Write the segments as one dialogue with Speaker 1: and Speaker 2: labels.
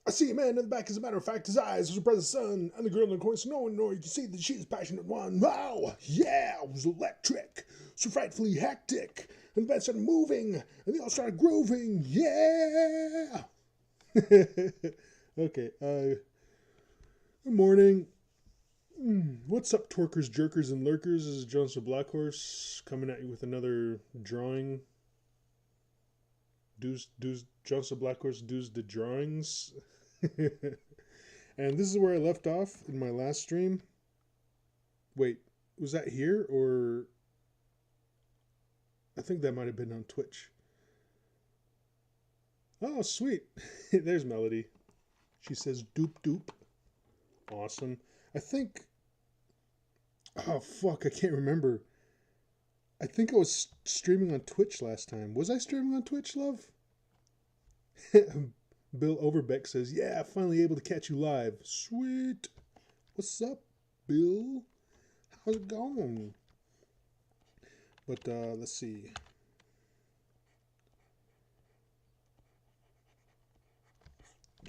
Speaker 1: I see a man in the back. As a matter of fact, his eyes was a present sun, and the girl in the corner, so no one nor you can see that she is passionate one. Wow, yeah, it was electric, so frightfully hectic. And the bed started moving, and they all started grooving. Yeah. Okay. Good morning. What's up, twerkers, jerkers, and lurkers? This is Johnston Blackhorse coming at you with another drawing. Dewz, Johnston Blackhorse, dewz the drawings. And this is where I left off in my last stream. Wait, was that here or I think that might have been on Twitch. Oh, sweet. There's Melody. She says doop doop. Awesome. I think. Oh, fuck. I can't remember. I think I was streaming on Twitch last time. Was I streaming on Twitch, love? Bill Overbeck says, yeah, finally able to catch you live. Sweet. What's up, Bill? How's it going? But let's see.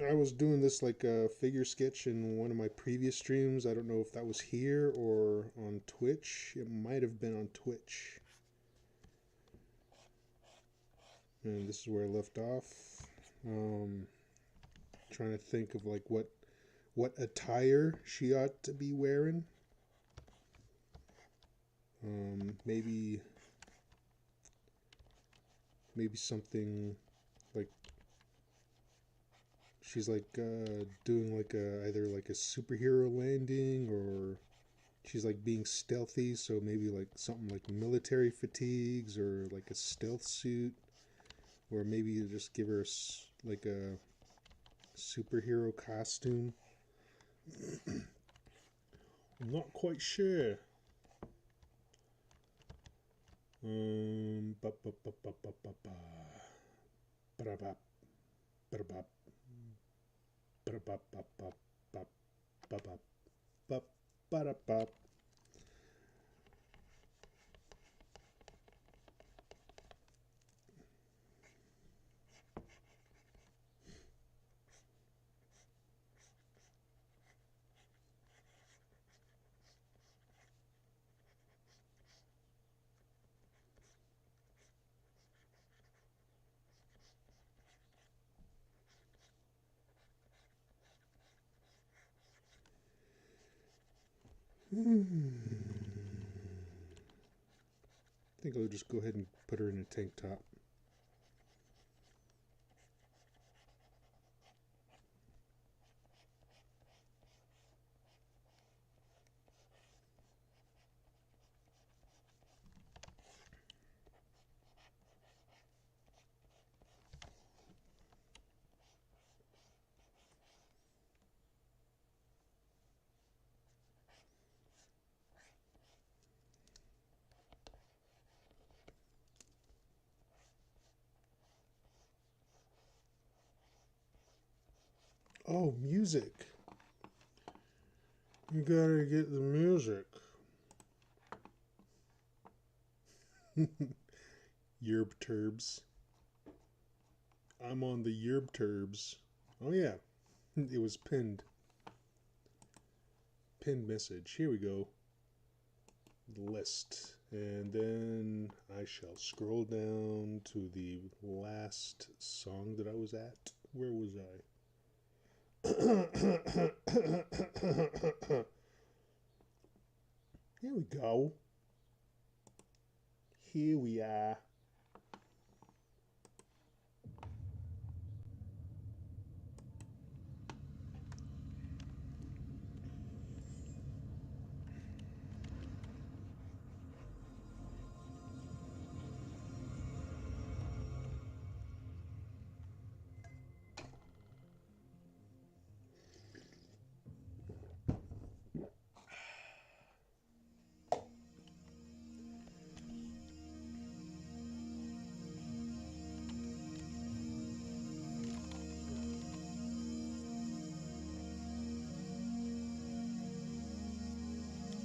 Speaker 1: I was doing this like a figure sketch in one of my previous streams. I don't know if that was here or on Twitch. It might have been on Twitch. And this is where I left off. Trying to think of like what attire she ought to be wearing. Maybe something like she's like doing like either like a superhero landing, or she's like being stealthy, so maybe like something like military fatigues or like a stealth suit, or maybe you just give her like a superhero costume. I'm not quite sure. Ba ba ba ba ba ba ba. Ba ba ba ba. Ba ba ba ba ba ba ba ba ba. I think I'll just go ahead and put her in a tank top. Oh, music. You gotta get the music. Yerb turbs. I'm on the Yerb turbs. Oh yeah, it was pinned. Pinned message. Here we go. List. And then I shall scroll down to the last song that I was at. Where was I? Here we go. Here we are.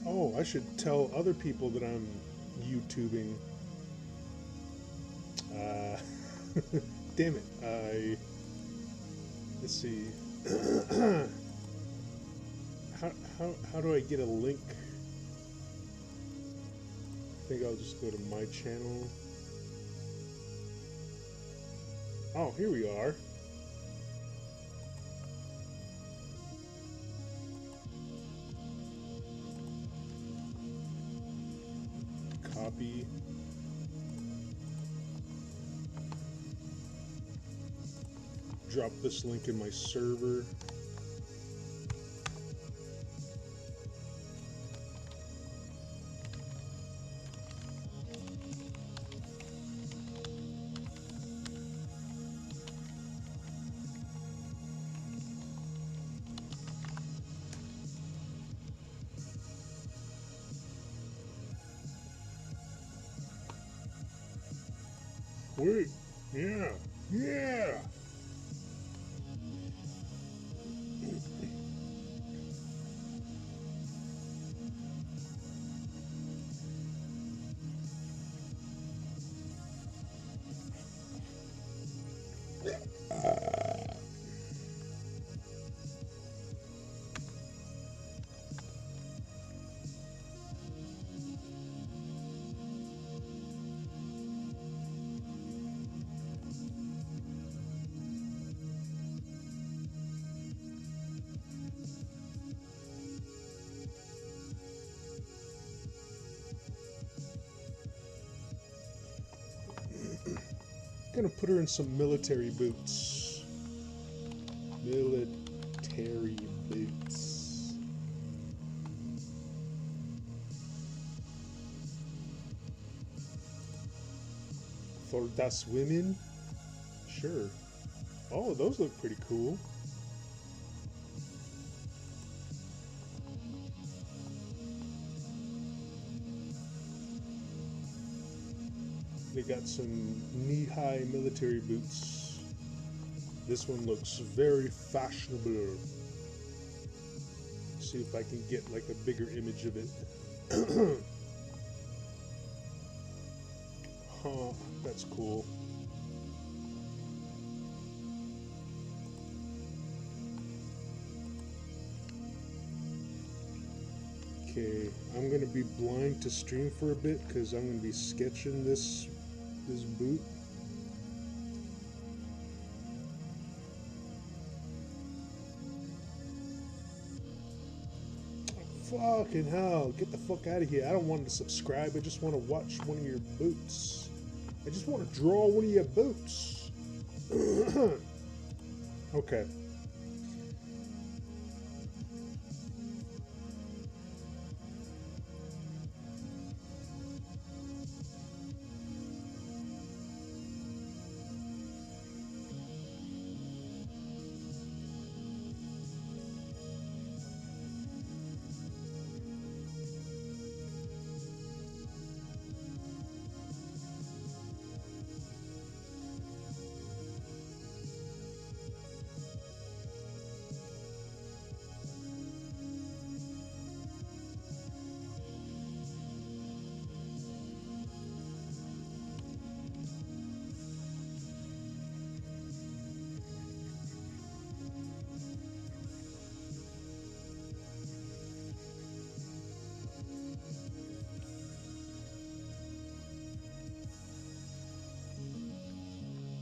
Speaker 1: Oh, I should tell other people that I'm YouTubing. Uh, damn it. Let's see. how do I get a link? I think I'll just go to my channel. Oh, here we are. Copy. Drop this link in my server. Wait, yeah, yeah. Gonna put her in some military boots. Military boots. For das women? Sure. Oh, those look pretty cool. They got some knee-high military boots. This one looks very fashionable. See if I can get like a bigger image of it. Huh, that's cool. Okay, I'm gonna be blind to stream for a bit because I'm gonna be sketching this boot. Fucking hell, get the fuck out of here. I don't want to subscribe, I just want to watch one of your boots. I just want to draw one of your boots. Okay.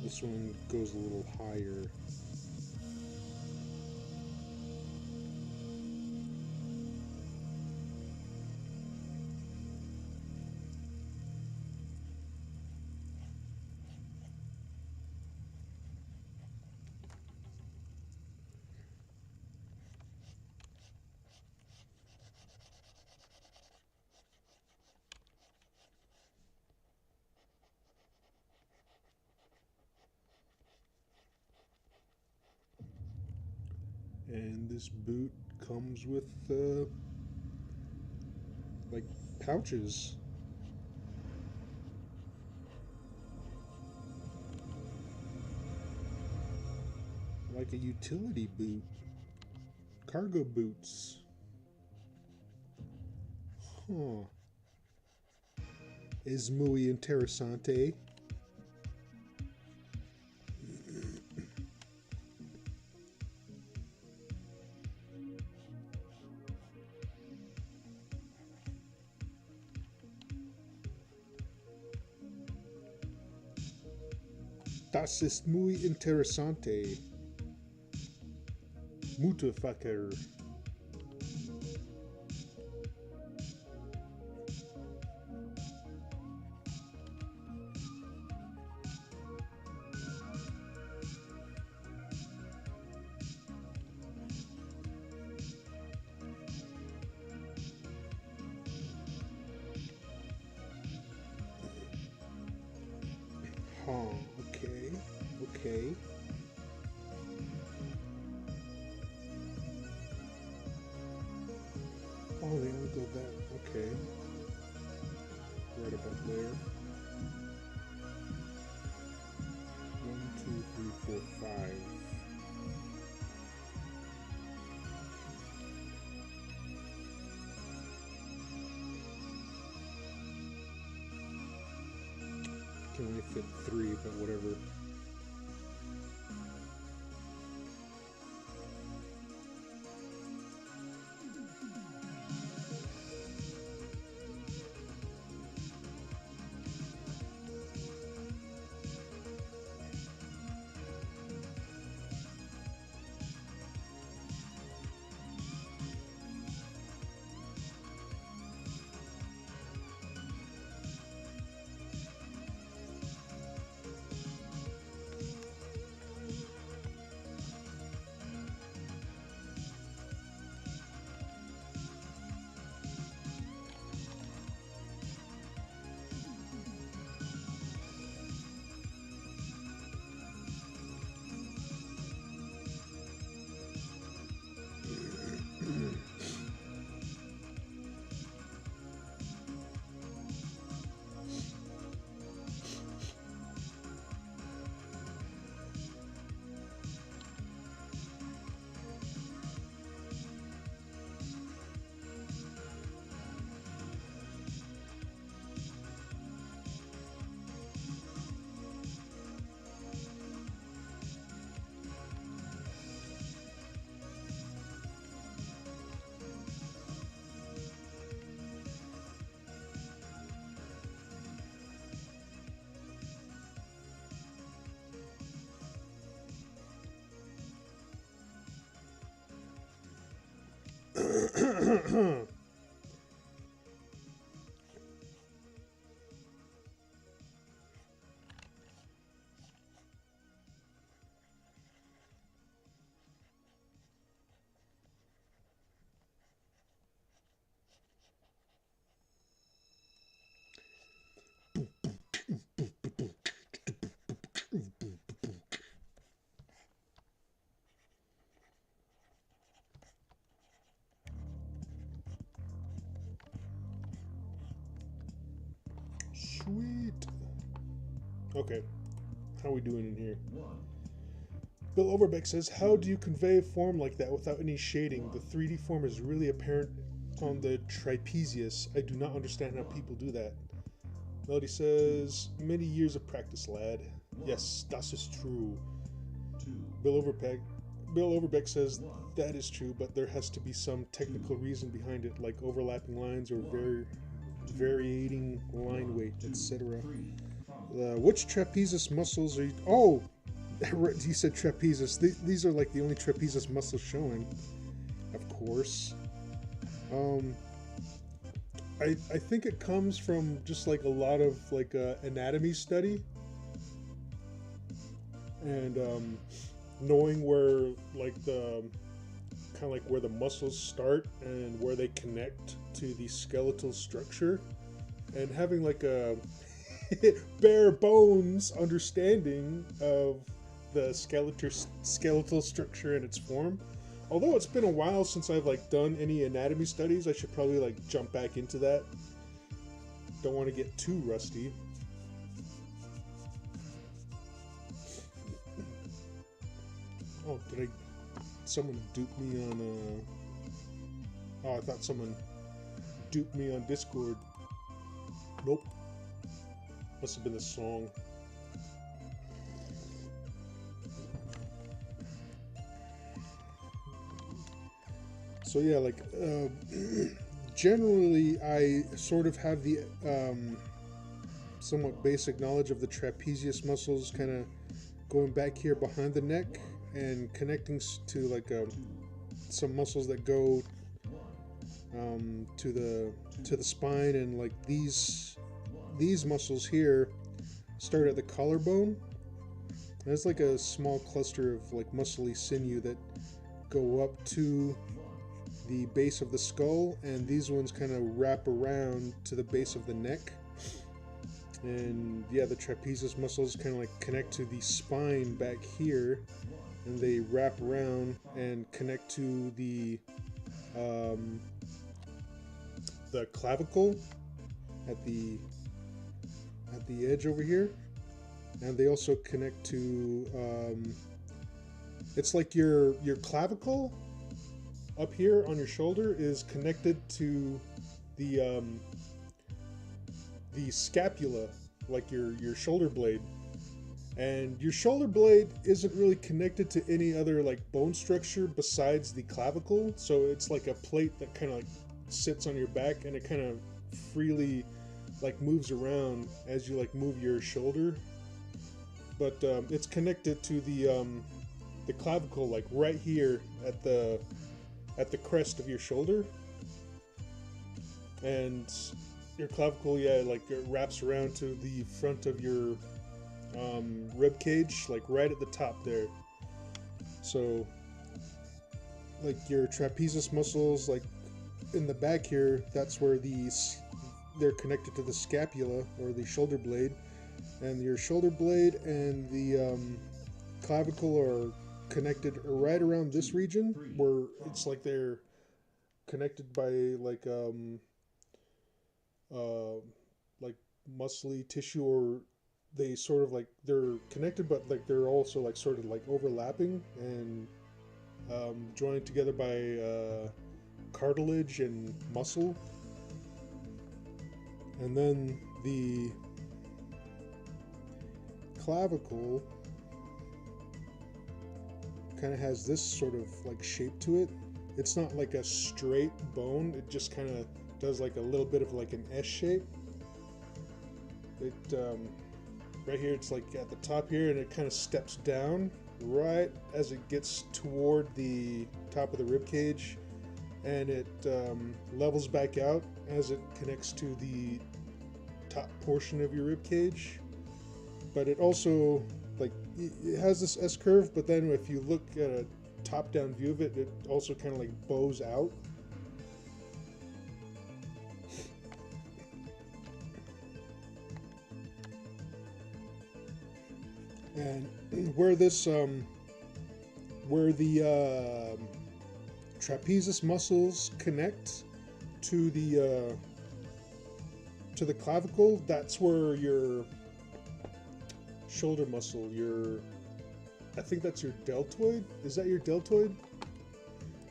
Speaker 1: This one goes a little higher. And this boot comes with like pouches. Like a utility boot. Cargo boots. Huh. Es muy interesante. Das ist muy interesante. Mutterfucker. Huh, okay, okay. Oh, they only go that, okay. Right about there. 1, 2, 3, 4, 5. Can only fit 3, but whatever. Sweet. Okay, how are we doing in here? Bill Overbeck says, how do you convey a form like that without any shading? The 3D form is really apparent on the trapezius. I do not understand how people do that. Melody says, many years of practice, lad. Yes, das ist true. Bill Overbeck says, that is true, but there has to be some technical reason behind it, like overlapping lines or varying line weight, etc. Which trapezius muscles are you... Oh! He said trapezius. These are like the only trapezius muscles showing. Of course. I think it comes from just like a lot of like anatomy study. And knowing where like the... kind of like where the muscles start and where they connect to the skeletal structure, and having like a bare bones understanding of the skeletal structure and its form. Although it's been a while since I've like done any anatomy studies, I should probably like jump back into that. Don't want to get too rusty. Oh, did someone duped me on oh, I thought someone duped me on Discord. Nope. Must have been the song. So yeah, like generally I sort of have the somewhat basic knowledge of the trapezius muscles, kind of going back here behind the neck and connecting to like some muscles that go to the spine, and like these muscles here start at the collarbone. There's like a small cluster of like muscly sinew that go up to the base of the skull, and these ones kind of wrap around to the base of the neck. And yeah, the trapezius muscles kind of like connect to the spine back here, and they wrap around and connect to the clavicle at the edge over here, and they also connect to it's like your clavicle up here on your shoulder is connected to the scapula, like your shoulder blade. And your shoulder blade isn't really connected to any other like bone structure besides the clavicle, so it's like a plate that kind of like sits on your back, and it kind of freely like moves around as you like move your shoulder. But it's connected to the clavicle, like right here at the crest of your shoulder, and your clavicle, yeah, like it wraps around to the front of your rib cage, like right at the top there. So like your trapezius muscles, like in the back here, that's where they're connected to the scapula or the shoulder blade, and your shoulder blade and the clavicle are connected right around this region, where it's like they're connected by like muscly tissue, or they sort of like they're connected, but like they're also like sort of like overlapping and joined together by cartilage and muscle. And then the clavicle kind of has this sort of like shape to it. It's not like a straight bone, it just kind of does like a little bit of like an S shape. It right here, it's like at the top here, and it kind of steps down right as it gets toward the top of the rib cage, and it levels back out as it connects to the top portion of your rib cage. But it also like it has this S curve, but then if you look at a top-down view of it, it also kind of like bows out. And where this where the trapezius muscles connect to the clavicle, that's where your shoulder muscle, I think that's your deltoid. Is that your deltoid?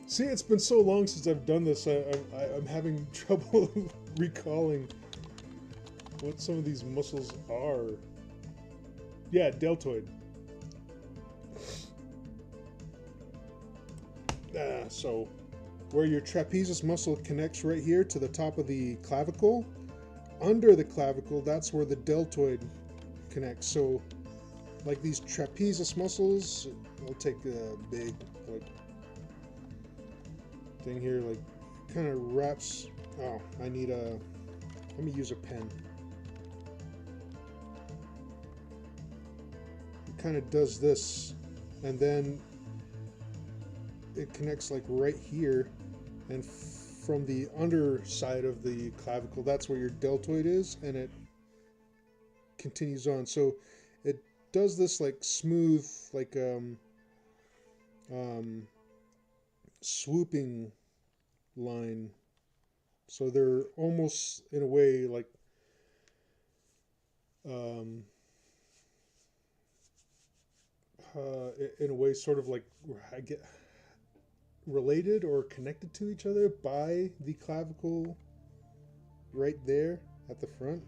Speaker 1: See, it's been so long since I've done this, I'm having trouble recalling what some of these muscles are. Yeah, deltoid. So where your trapezius muscle connects right here to the top of the clavicle, under the clavicle, that's where the deltoid connects. So like these trapezius muscles, I'll take a big like thing here, like kind of wraps. Oh, I need let me use a pen. It kind of does this, and then it connects like right here, and from the underside of the clavicle, that's where your deltoid is, and it continues on. So it does this like smooth, like swooping line. So they're almost in a way like in a way sort of like I get related or connected to each other by the clavicle right there at the front.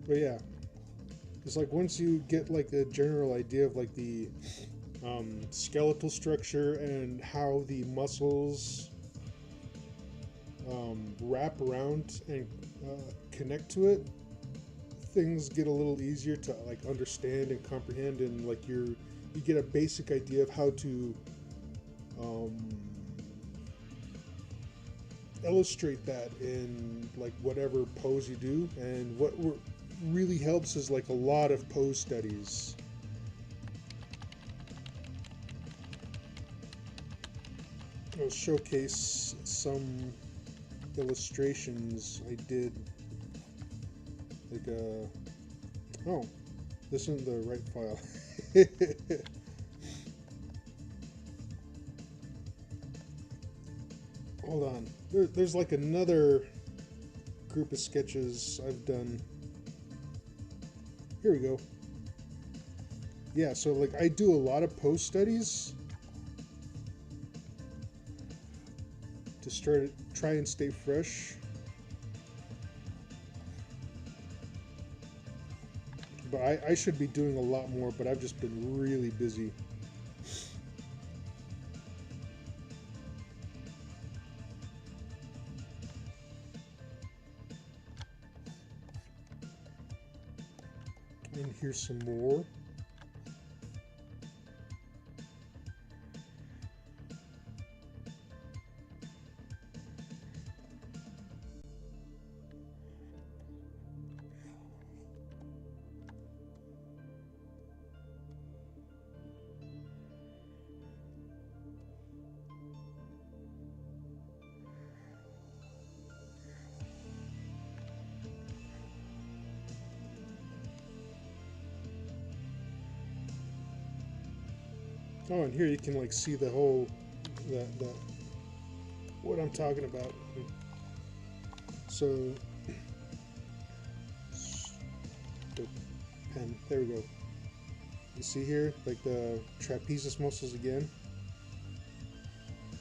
Speaker 1: But yeah, it's like once you get like a general idea of like the skeletal structure and how the muscles wrap around and connect to it, things get a little easier to like understand and comprehend, and like you get a basic idea of how to um, illustrate that in like whatever pose you do. And what really helps is like a lot of pose studies. I'll showcase some illustrations I did. Like oh, this isn't the right file. Hold on. There's like another group of sketches I've done. Here we go. Yeah, so like I do a lot of pose studies to try and stay fresh. But I should be doing a lot more, but I've just been really busy. And here's some more. Oh, and here you can like see the whole, the what I'm talking about. So, the pen, there we go. You see here, like the trapezius muscles again,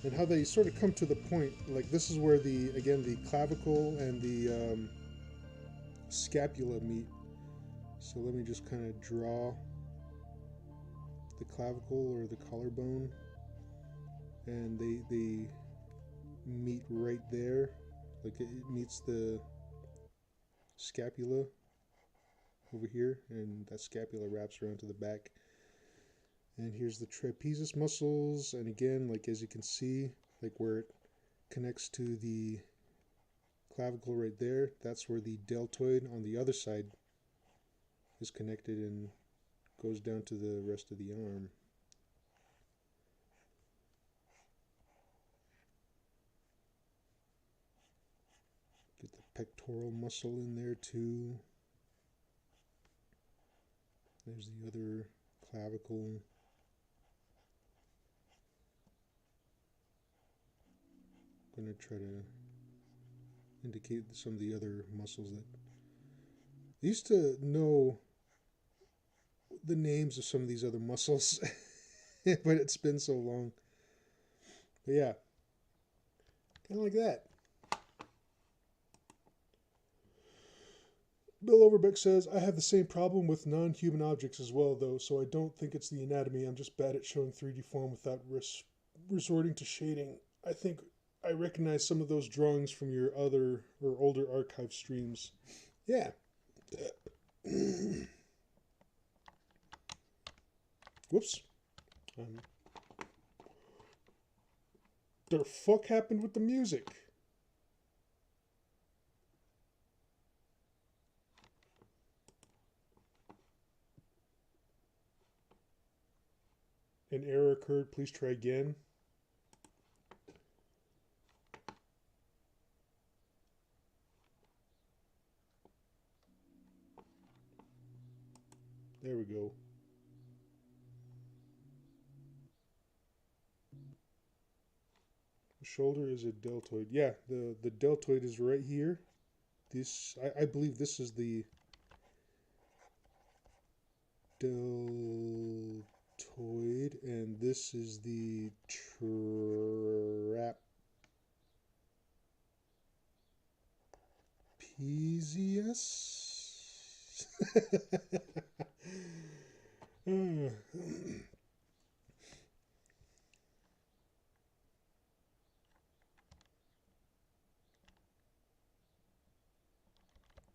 Speaker 1: and how they sort of come to the point. Like this is where the clavicle and the scapula meet. So let me just kind of draw the clavicle or the collarbone, and they meet right there. Like it meets the scapula over here, and that scapula wraps around to the back. And here's the trapezius muscles, and again, like as you can see, like where it connects to the clavicle right there, that's where the deltoid on the other side is connected and goes down to the rest of the arm. Get the pectoral muscle in there too. There's the other clavicle. I'm going to try to indicate some of the other muscles that I used to know the names of some of these other muscles, but it's been so long. But yeah, kind of like that. Bill Overbeck says, I have the same problem with non-human objects as well, though, so I don't think it's the anatomy. I'm just bad at showing 3D form without resorting to shading. I think I recognize some of those drawings from your other or older archive streams. Yeah. Whoops. The fuck happened with the music? An error occurred. Please try again. There we go. The shoulder is a deltoid. Yeah, the deltoid is right here. This, I believe this is the deltoid, and this is the trapezius.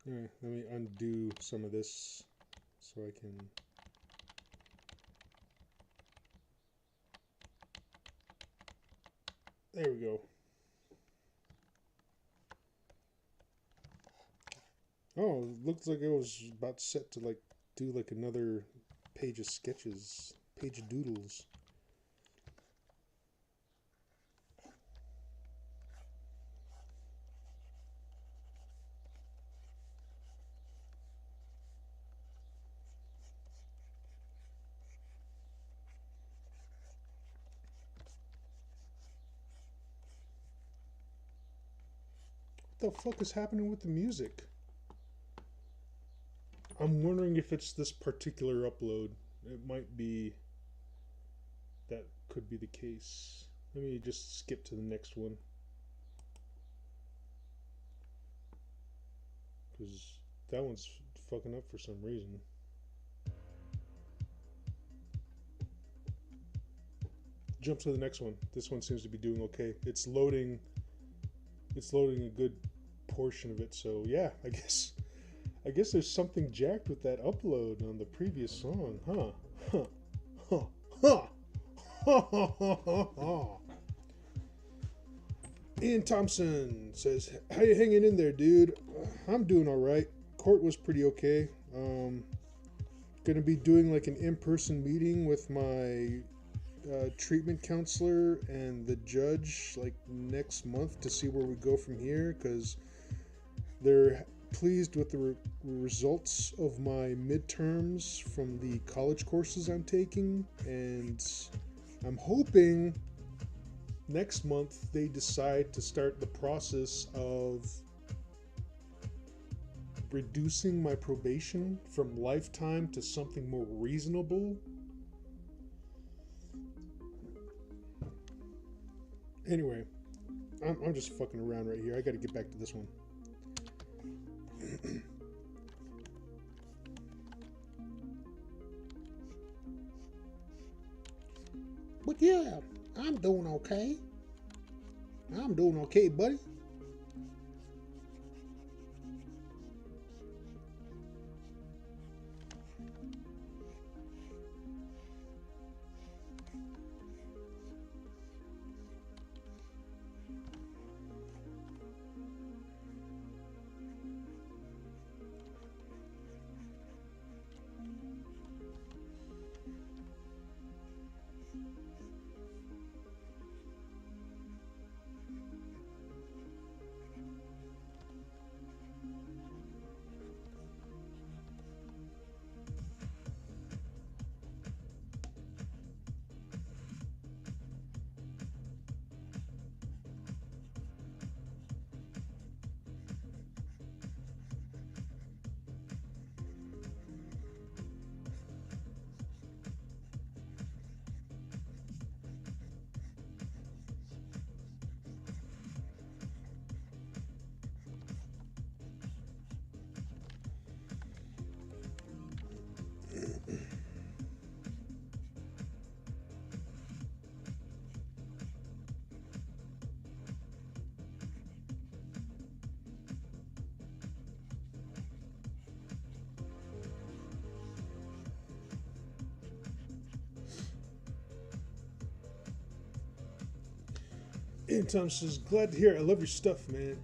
Speaker 1: Alright, let me undo some of this so I can. There we go. Oh, it looks like I was about set to like do like another page of sketches, page of doodles. What the fuck is happening with the music? I'm wondering if it's this particular upload. It might be. That could be the case. Let me just skip to the next one. Because that one's fucking up for some reason. Jump to the next one. This one seems to be doing okay. It's loading a good portion of it, so yeah, I guess there's something jacked with that upload on the previous song, huh? Ian Thompson says, "How you hanging in there, dude?" I'm doing all right. Court was pretty okay. Gonna be doing like an in-person meeting with my treatment counselor and the judge like next month to see where we go from here, because they're pleased with the results of my midterms from the college courses I'm taking, and I'm hoping next month they decide to start the process of reducing my probation from lifetime to something more reasonable. Anyway, I'm just fucking around right here. I gotta get back to this one. But yeah, I'm doing okay. I'm doing okay, buddy. Anytime says, glad to hear it. I love your stuff, man.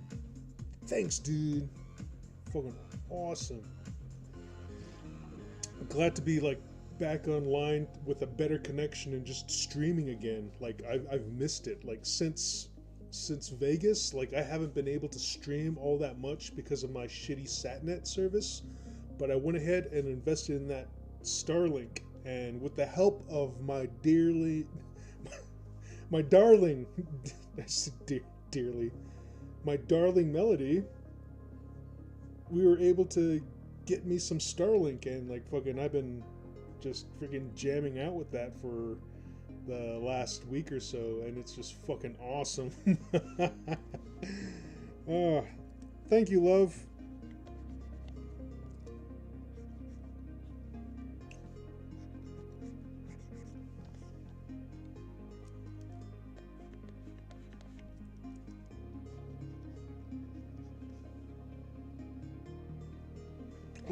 Speaker 1: Thanks, dude. Fucking awesome. I'm glad to be like back online with a better connection and just streaming again. Like I've missed it. Like since Vegas, like I haven't been able to stream all that much because of my shitty Satnet service. But I went ahead and invested in that Starlink, and with the help of my darling, I said dearly, my darling Melody, we were able to get me some Starlink, and like fucking I've been just freaking jamming out with that for the last week or so, and it's just fucking awesome. Thank you, love.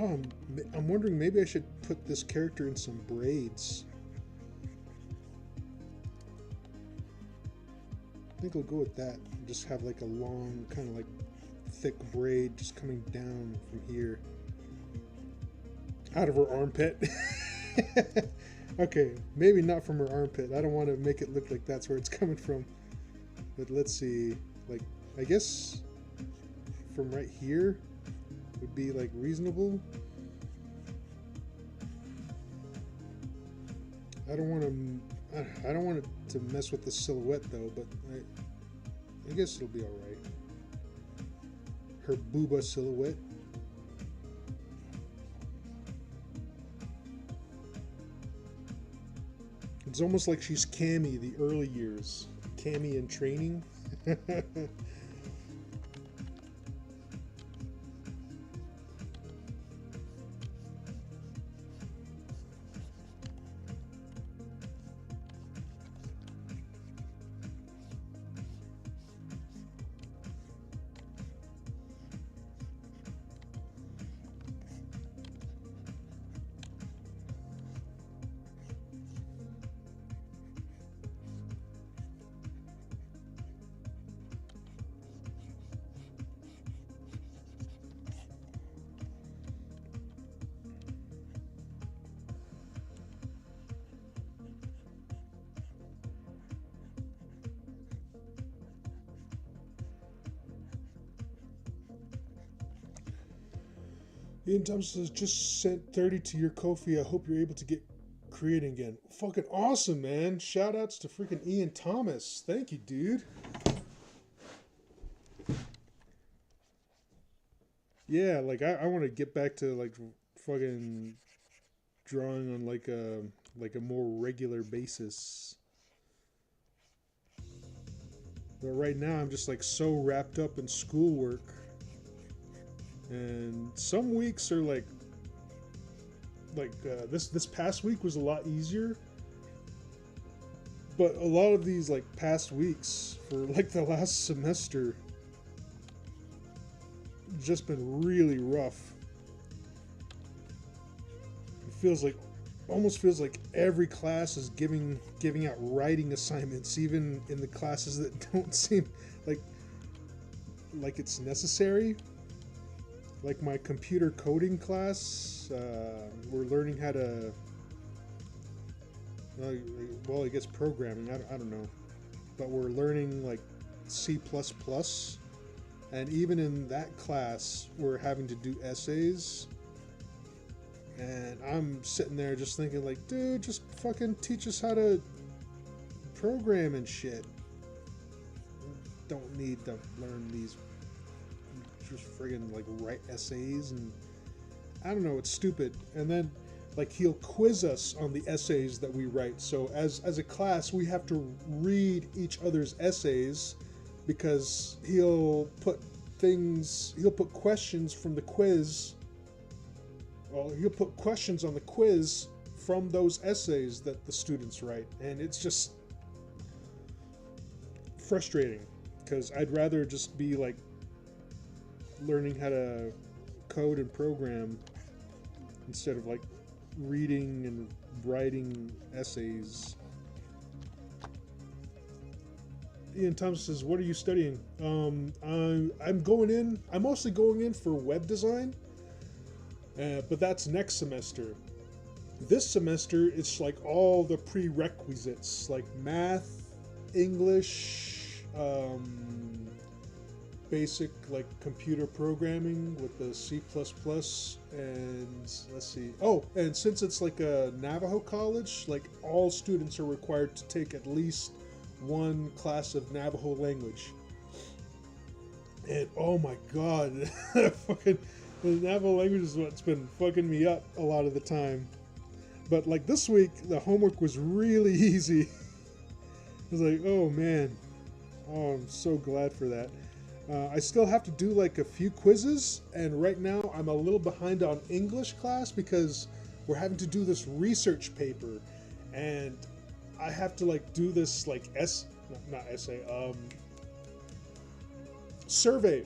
Speaker 1: Oh, I'm wondering maybe I should put this character in some braids. I think I'll go with that. Just have like a long, kind of like thick braid just coming down from here. Out of her armpit. Okay, maybe not from her armpit. I don't want to make it look like that's where it's coming from. But let's see. Like, I guess from right here would be like reasonable. I don't want it to mess with the silhouette though, but I guess it'll be all right. Her booba silhouette. It's almost like she's Cammy the early years. Cammy in training. Ian Thomas says, just sent 30 to your Ko-fi. I hope you're able to get creating again. Fucking awesome, man. Shout outs to freaking Ian Thomas. Thank you, dude. Yeah, like I want to get back to like fucking drawing on like a more regular basis. But right now I'm just like so wrapped up in schoolwork. And some weeks are like this past week was a lot easier, but a lot of these like past weeks for like the last semester just been really rough. It almost feels like every class is giving out writing assignments, even in the classes that don't seem like it's necessary. Like my computer coding class, we're learning how to, well, I guess programming, I don't know. But we're learning like C++. And even in that class, we're having to do essays. And I'm sitting there just thinking like, dude, just fucking teach us how to program and shit. Don't need to learn these just friggin' like write essays, and I don't know, it's stupid. And then like he'll quiz us on the essays that we write. So as a class, we have to read each other's essays, because he'll put questions from the quiz. Well, he'll put questions on the quiz from those essays that the students write, and it's just frustrating, because I'd rather just be like learning how to code and program instead of like reading and writing essays. Ian Thomas says, what are you studying? I'm mostly going in for web design, but that's next semester. This semester, it's like all the prerequisites, like math, English, basic like computer programming with the C++, and let's see. Oh, and since it's like a Navajo college, like all students are required to take at least one class of Navajo language. And oh my god, fucking the Navajo language is what's been fucking me up a lot of the time. But like this week, the homework was really easy. I was like, oh man, oh, I'm so glad for that. I still have to do like a few quizzes, and right now I'm a little behind on English class because we're having to do this research paper, and I have to like do this like survey.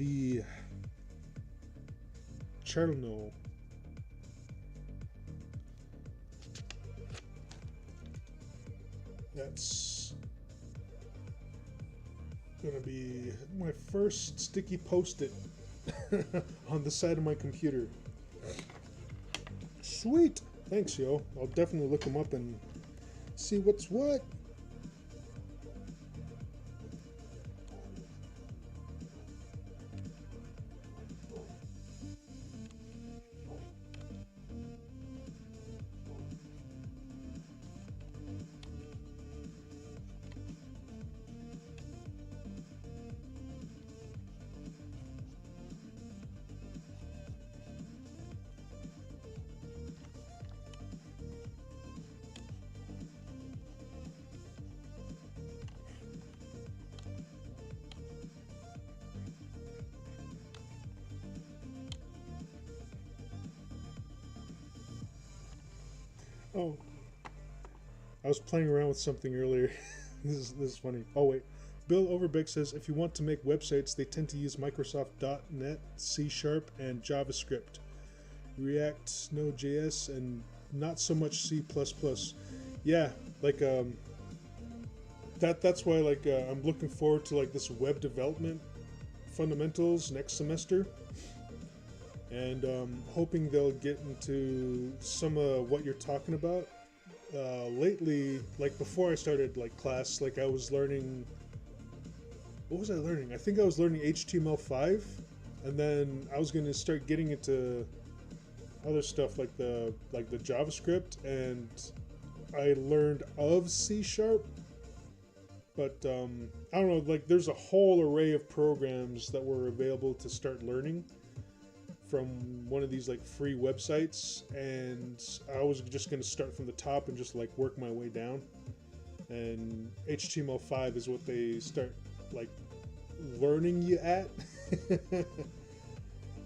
Speaker 1: V. Cherno. That's gonna be my first sticky post-it on the side of my computer. Sweet! Thanks, yo. I'll definitely look them up and see what's what. Oh, I was playing around with something earlier. This is funny. Oh wait, Bill Overbeck says if you want to make websites, they tend to use Microsoft.NET, C#, and JavaScript, React, Node.js, and not so much C++. Yeah, like that's why like I'm looking forward to like this web development fundamentals next semester. And hoping they'll get into some of what you're talking about. Lately, like before I started like class, like I was learning. What was I learning? I think I was learning HTML5, and then I was going to start getting into other stuff like the JavaScript, and I learned of C#. But I don't know. Like there's a whole array of programs that were available to start learning from one of these like free websites, and I was just going to start from the top and just like work my way down, and HTML5 is what they start like learning you at.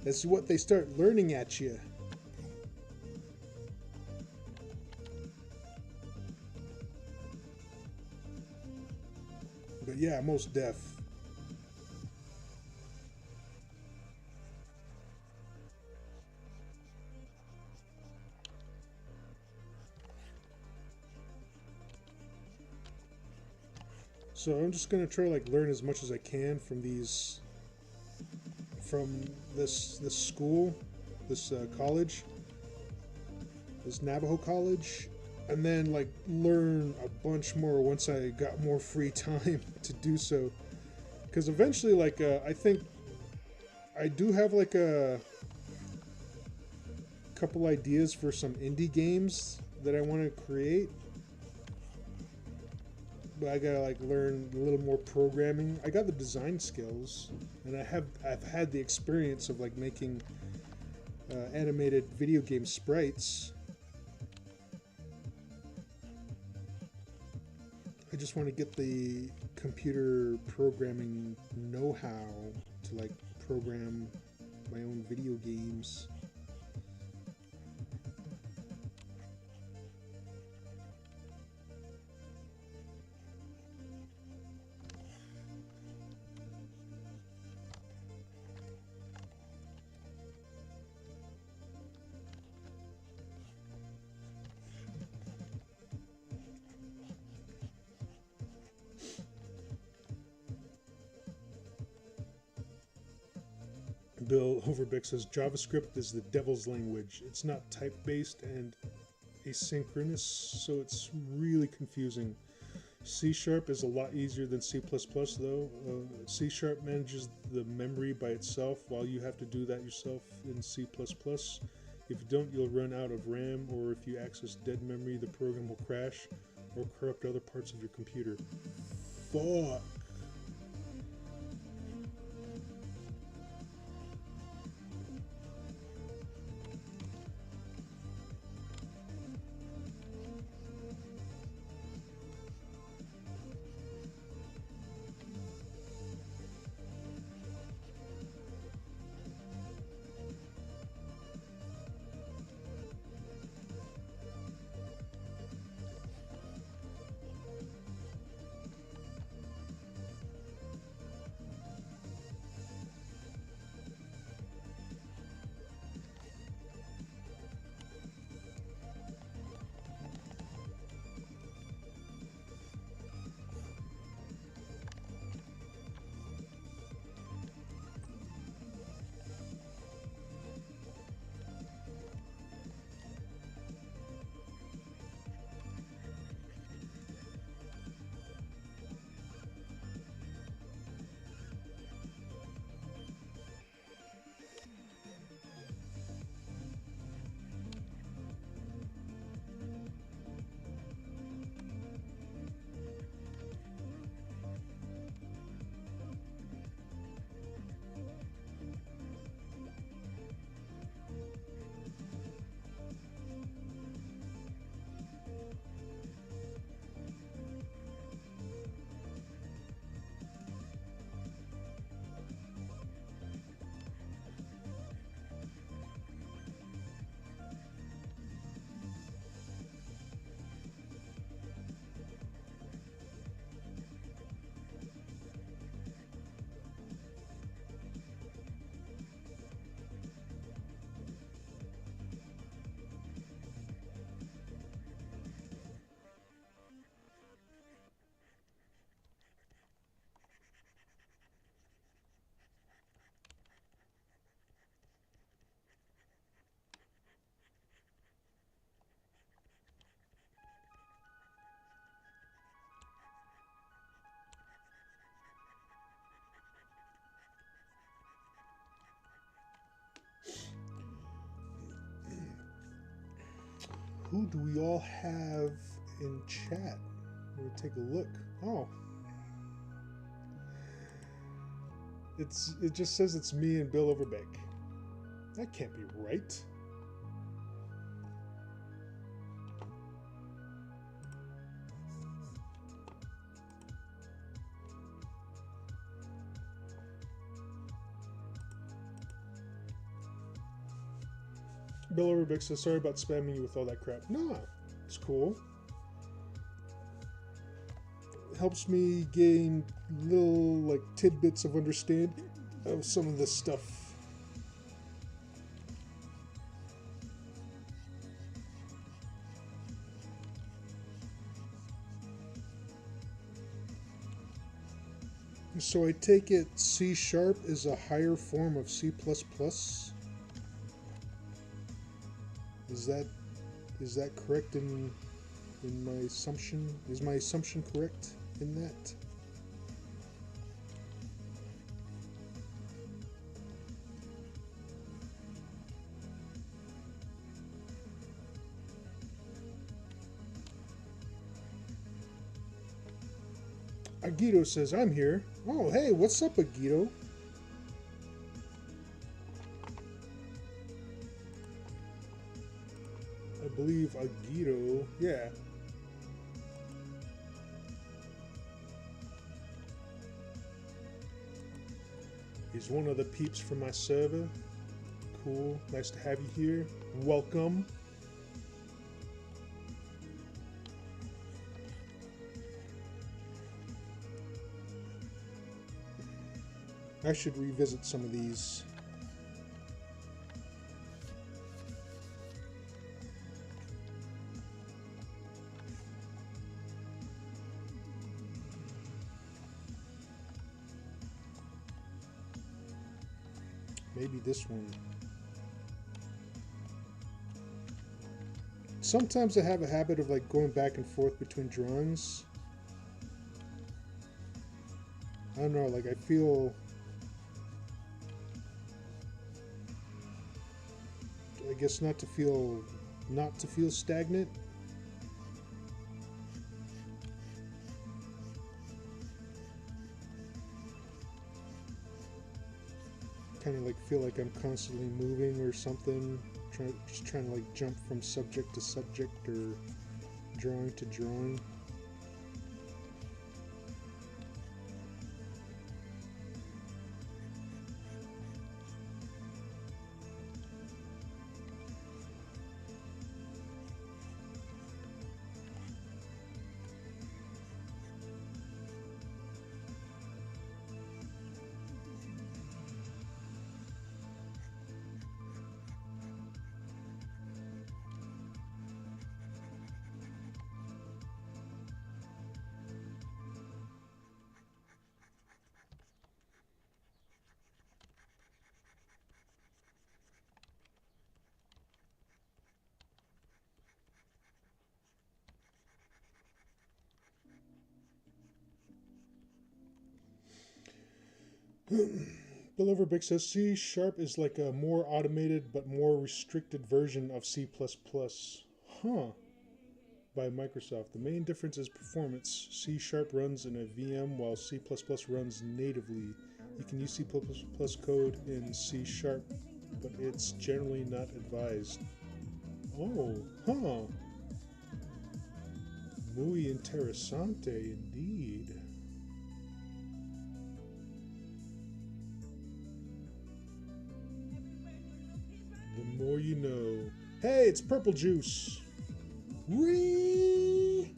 Speaker 1: That's what they start learning at you. But yeah, most def. So I'm just gonna try like learn as much as I can from these, from this school, this college, this Navajo college, and then like learn a bunch more once I got more free time to do so. Because eventually, like I think I do have like a couple ideas for some indie games that I want to create. But I gotta like learn a little more programming. I got the design skills, and I've had the experience of like making animated video game sprites. I just want to get the computer programming know-how to like program my own video games. Bill Overbeck says JavaScript is the devil's language. It's not type-based and asynchronous, so it's really confusing. C# is a lot easier than C++ though. C# manages the memory by itself, while you have to do that yourself in C++. If you don't, you'll run out of RAM, or if you access dead memory, the program will crash or corrupt other parts of your computer. Fuck. who do we all have in chat? Let me take a look. Oh. It just says it's me and Bill Overbeck. That can't be right. Bill Overbeck says, sorry about spamming you with all that crap. Nah, it's cool. It helps me gain little, like, tidbits of understanding of some of this stuff. So I take it C# is a higher form of C++? Is that correct in my assumption? Is my assumption correct in that? Agito says, I'm here. Oh, hey, what's up, Agito? I believe Agito, yeah. He's one of the peeps from my server. Cool, nice to have you here. Welcome. I should revisit some of these. Maybe this one. Sometimes I have a habit of like going back and forth between drawings. I don't know, like I feel I guess not to feel stagnant. Kind of like feel like I'm constantly moving or something, just trying to like jump from subject to subject or drawing to drawing. Bill Overbeck says C# is like a more automated but more restricted version of C++. Huh. By Microsoft. The main difference is performance. C# runs in a VM while C++ runs natively. You can use C++ code in C#, but it's generally not advised. Oh, huh. Muy interesante indeed. The more you know. Hey, it's Purple Juice. Whee!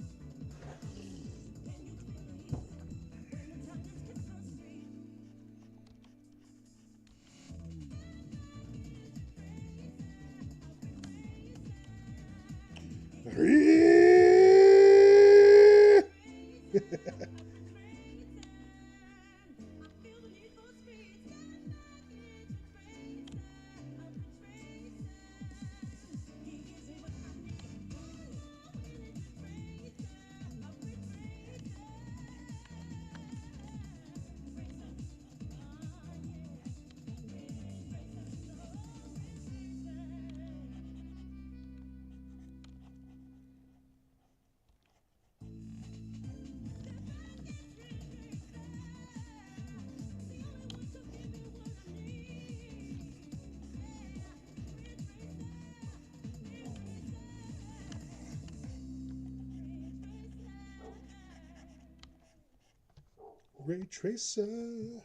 Speaker 1: Ray Tracer.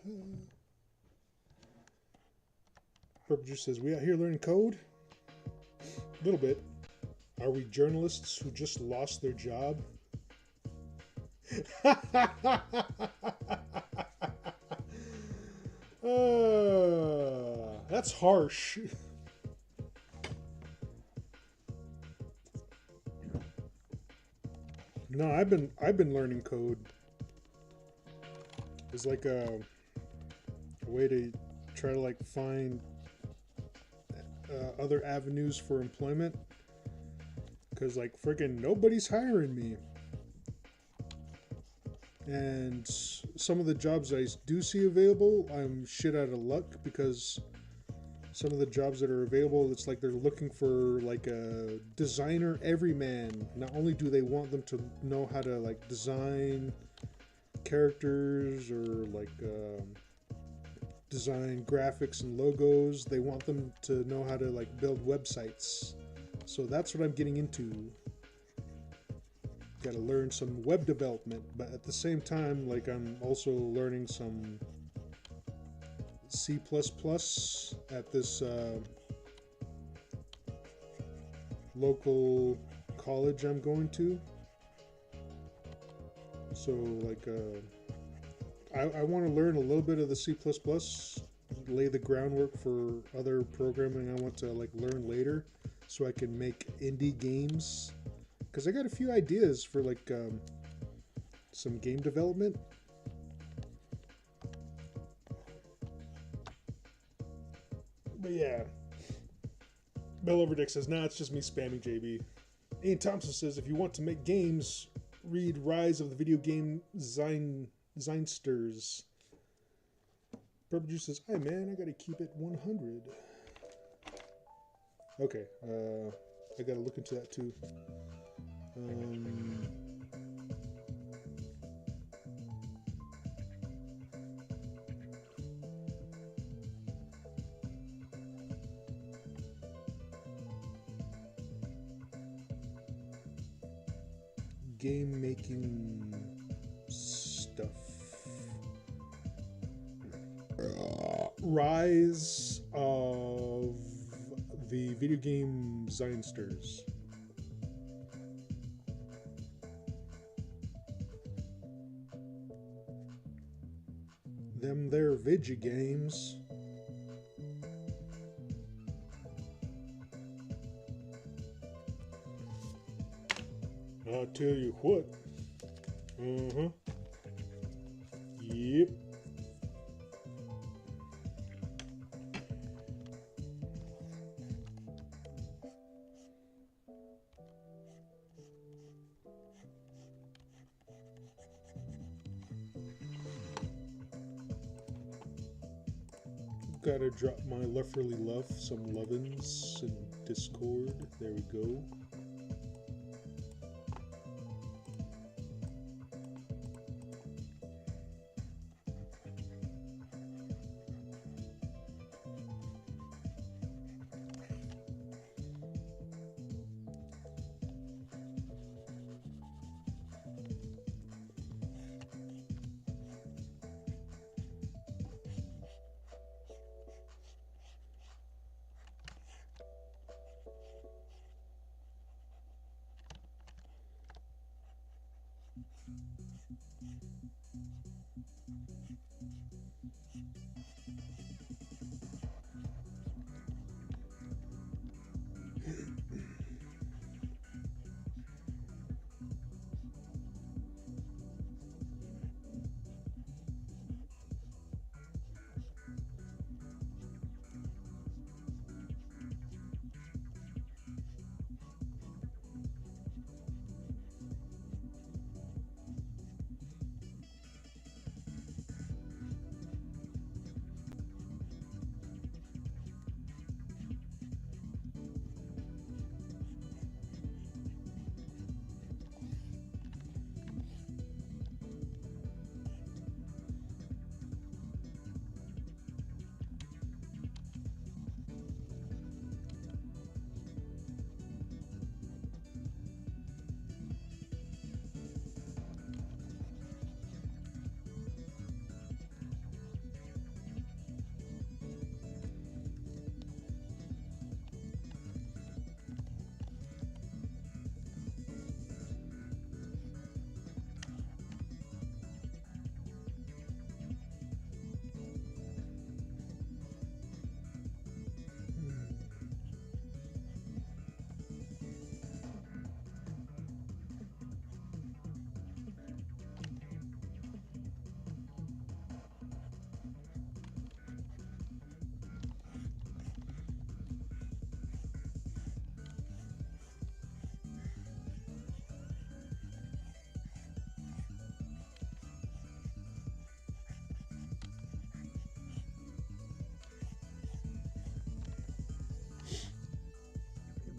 Speaker 1: Purple Juice says, we out here learning code? A little bit. Are we journalists who just lost their job? That's harsh. No, I've been learning code. It's like a way to try to like find other avenues for employment, because like freaking nobody's hiring me, and some of the jobs I do see available, I'm shit out of luck, because some of the jobs that are available, it's like they're looking for like a designer everyman. Not only do they want them to know how to like design characters or like design graphics and logos, they want them to know how to like build websites. So that's what I'm getting into. Got to learn some web development, but at the same time, like I'm also learning some C++ at this local college I'm going to. So like I want to learn a little bit of the C++, lay the groundwork for other programming I want to like learn later, so I can make indie games. Because I got a few ideas for like some game development. But yeah. Bill Overdick says, nah, it's just me spamming JB. Ian Thompson says, if you want to make games, read Rise of the Video Game Zeinsters. Purple Juice says, hi man, I gotta keep it 100. Okay, I gotta look into that too. Game making stuff. Rise of the Video Game Zeinsters. Them there Vigi games. I'll tell you what. Yep. Gotta drop my Lefferly Love, some lovin's in Discord. There we go.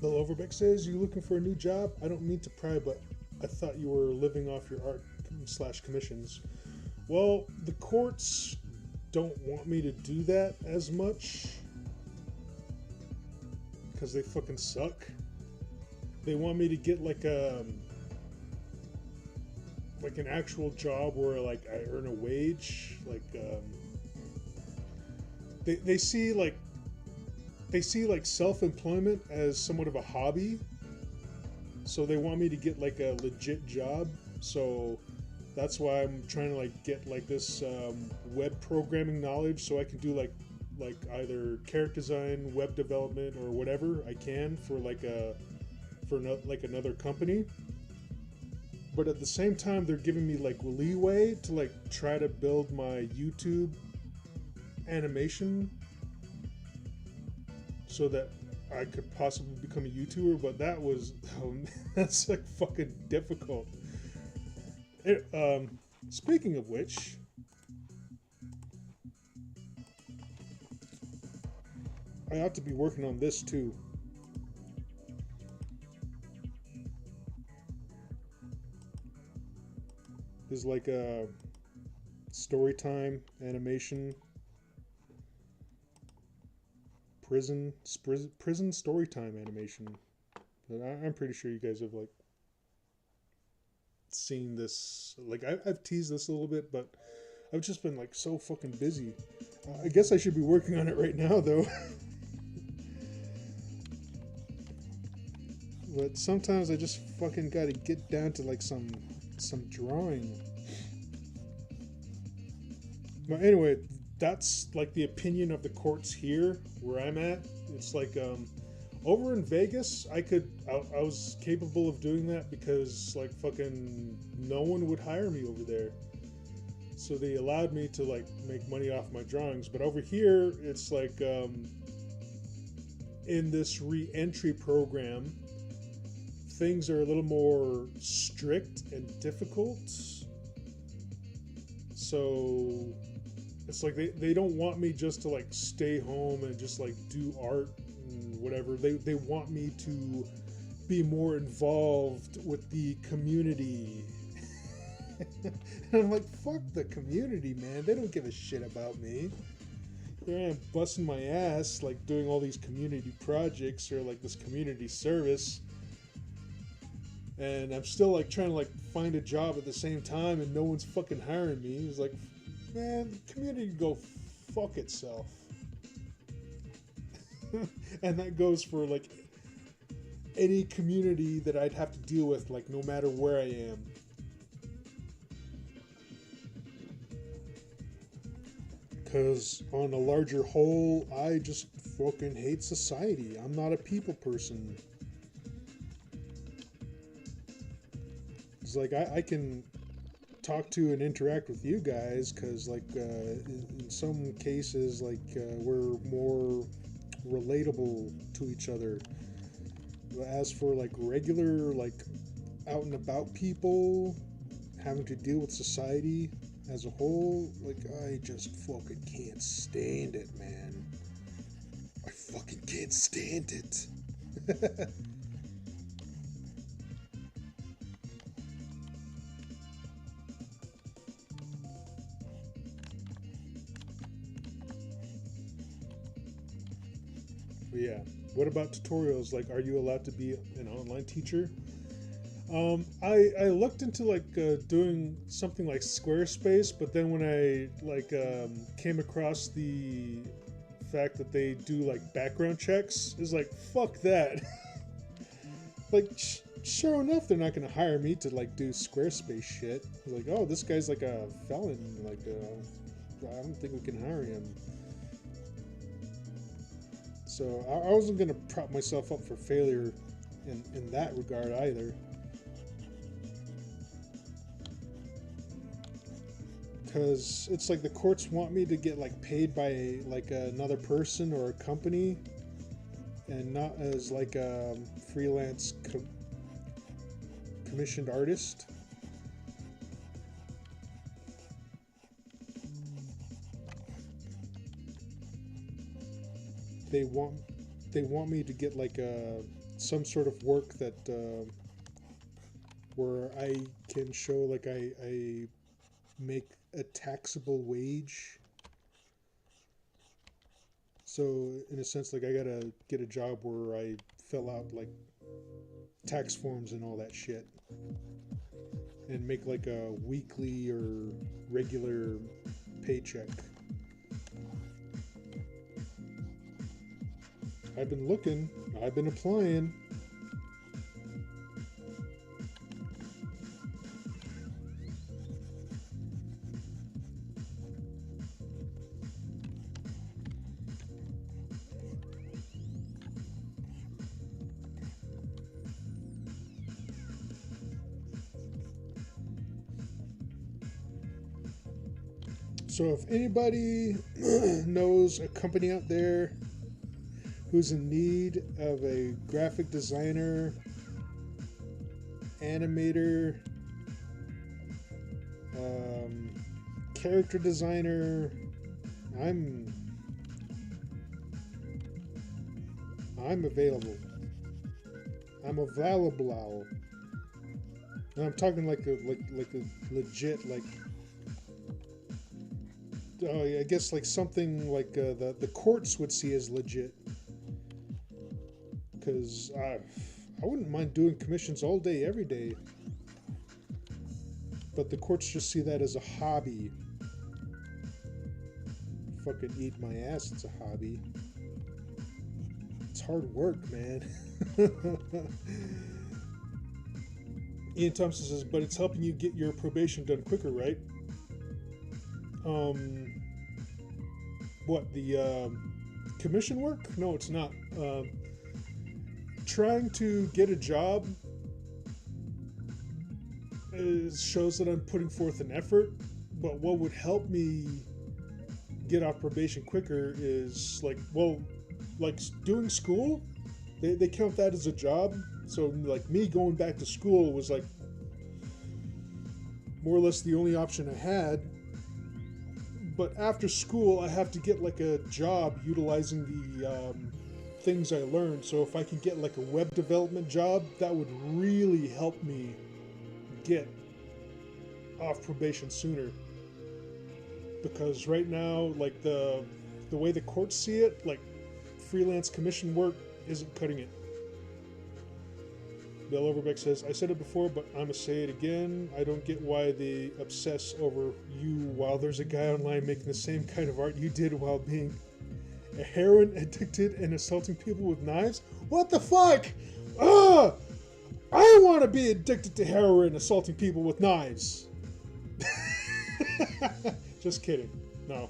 Speaker 1: Bill Overbeck says, "You looking for a new job? I don't mean to pry, but I thought you were living off your art slash commissions." Well, the courts don't want me to do that as much because they fucking suck. They want me to get like an actual job where like I earn a wage. Like they see like self-employment as somewhat of a hobby, so they want me to get like a legit job. So that's why I'm trying to like get like this web programming knowledge, so I can do like either character design, web development, or whatever I can for another company. But at the same time, they're giving me like leeway to like try to build my YouTube animation so that I could possibly become a YouTuber. But that's like fucking difficult. Speaking of which, I ought to be working on this too. There's like a story time animation, prison story time animation. But I'm pretty sure you guys have like seen this. Like I've teased this a little bit, but I've just been like so fucking busy. I guess I should be working on it right now though. But sometimes I just fucking gotta get down to like some drawing. But anyway, that's like the opinion of the courts here where I'm at. It's like over in Vegas, I was capable of doing that because like fucking no one would hire me over there. So they allowed me to like make money off my drawings. But over here, it's like in this re-entry program, things are a little more strict and difficult. So it's like they don't want me just to like stay home and just like do art and whatever. They want me to be more involved with the community. And I'm like, fuck the community, man. They don't give a shit about me. Here I am busting my ass like doing all these community projects or like this community service. And I'm still like trying to like find a job at the same time, and no one's fucking hiring me. It's like, man, the community can go fuck itself. And that goes for like any community that I'd have to deal with, like no matter where I am. Because on a larger whole, I just fucking hate society. I'm not a people person. It's like I can talk to and interact with you guys because like in some cases like we're more relatable to each other. As for like regular like out and about people having to deal with society as a whole, like I just fucking can't stand it, man. I fucking can't stand it. But yeah, what about tutorials? Like, are you allowed to be an online teacher? I looked into like doing something like Squarespace, but then when I like came across the fact that they do like background checks, it's like fuck that. Like sure enough, they're not gonna hire me to like do Squarespace shit. Like, oh, this guy's like a felon. Like, I don't think we can hire him. So I wasn't gonna prop myself up for failure in that regard either. Because it's like the courts want me to get like paid by like another person or a company, and not as like a freelance commissioned artist. They want me to get like a some sort of work that where I can show like I make a taxable wage. So in a sense, like I gotta get a job where I fill out like tax forms and all that shit, and make like a weekly or regular paycheck. I've been looking, I've been applying. So if anybody knows a company out there who's in need of a graphic designer, animator, character designer, I'm available. I'm available. And I'm talking like a legit like. I guess like something like the courts would see as legit, because I wouldn't mind doing commissions all day, every day, but the courts just see that as a hobby. Fucking eat my ass, it's a hobby. It's hard work, man. Ian Thompson says, but it's helping you get your probation done quicker, right? What, the commission work? No, it's not. Trying to get a job shows that I'm putting forth an effort, but what would help me get off probation quicker is like doing school. They count that as a job. So like me going back to school was like more or less the only option I had. But after school, I have to get like a job utilizing the things I learned. So if I can get like a web development job, that would really help me get off probation sooner. Because right now, like the way the courts see it, like freelance commission work isn't cutting it. Bill Overbeck says, I said it before, but I'm going to say it again. I don't get why they obsess over you while there's a guy online making the same kind of art you did while being a heroin addicted and assaulting people with knives. What the fuck? I want to be addicted to heroin, assaulting people with knives. Just kidding. No.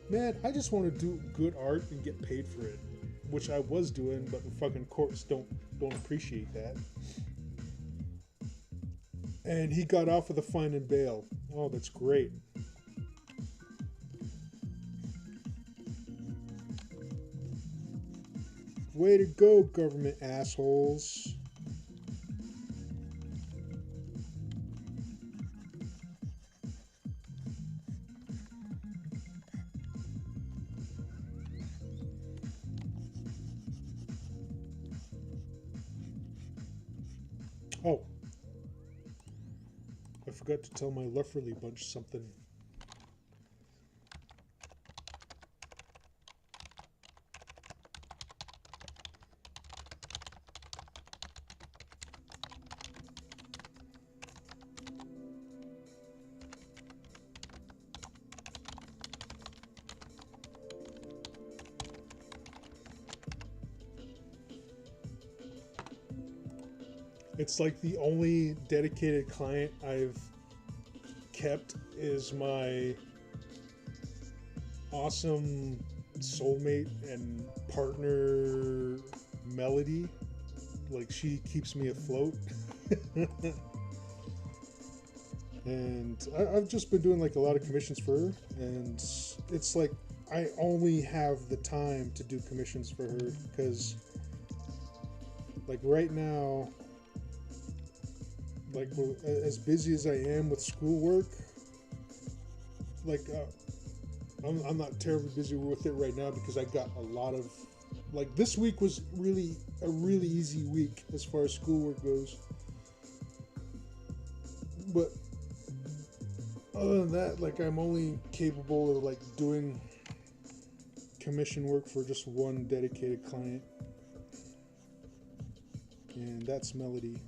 Speaker 1: Man, I just want to do good art and get paid for it. Which I was doing, but the fucking courts don't appreciate that. And he got off with a fine and bail. Oh, that's great. Way to go, government assholes. Oh, I forgot to tell my Lufferly bunch something. It's like the only dedicated client I've kept is my awesome soulmate and partner Melody. Like, she keeps me afloat. And I've just been doing like a lot of commissions for her, and it's like I only have the time to do commissions for her because like right now, like as busy as I am with schoolwork, like I'm not terribly busy with it right now because I got a lot of like this week was really a really easy week as far as schoolwork goes. But other than that, like I'm only capable of like doing commission work for just one dedicated client, and that's Melody.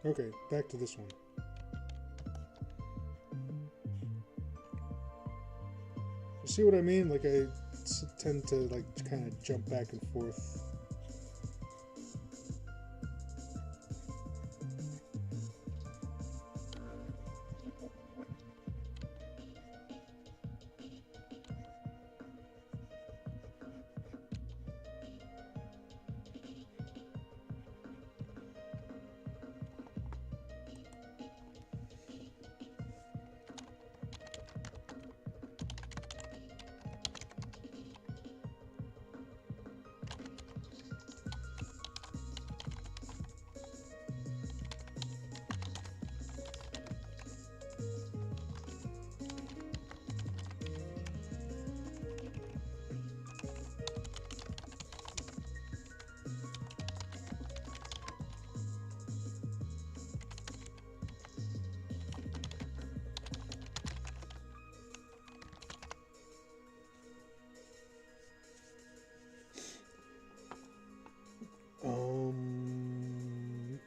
Speaker 1: Okay, back to this one. You see what I mean? Like I tend to like kind of jump back and forth.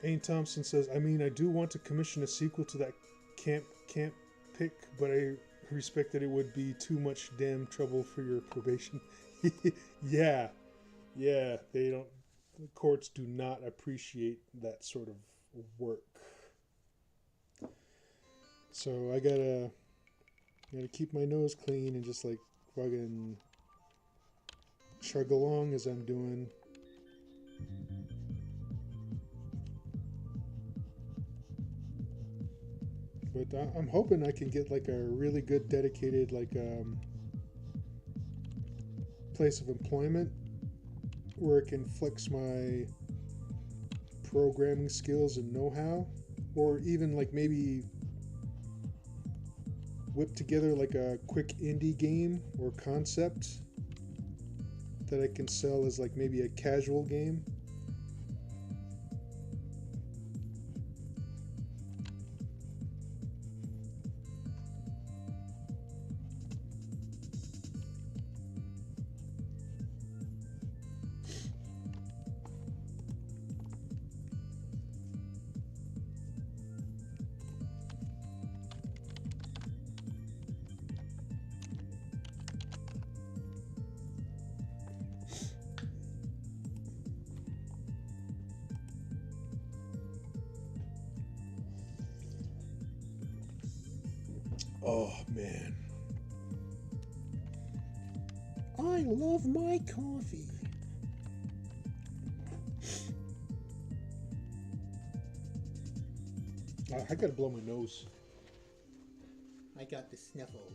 Speaker 1: Ain Thompson says, I mean, I do want to commission a sequel to that camp pick, but I respect that it would be too much damn trouble for your probation. yeah, they don't. The courts do not appreciate that sort of work. So I gotta keep my nose clean and just like fucking chug along as I'm doing. But I'm hoping I can get like a really good dedicated like place of employment where I can flex my programming skills and know-how, or even like maybe whip together like a quick indie game or concept that I can sell as like maybe a casual game. Oh man, I love my coffee. I gotta blow my nose.
Speaker 2: I got the sniffles.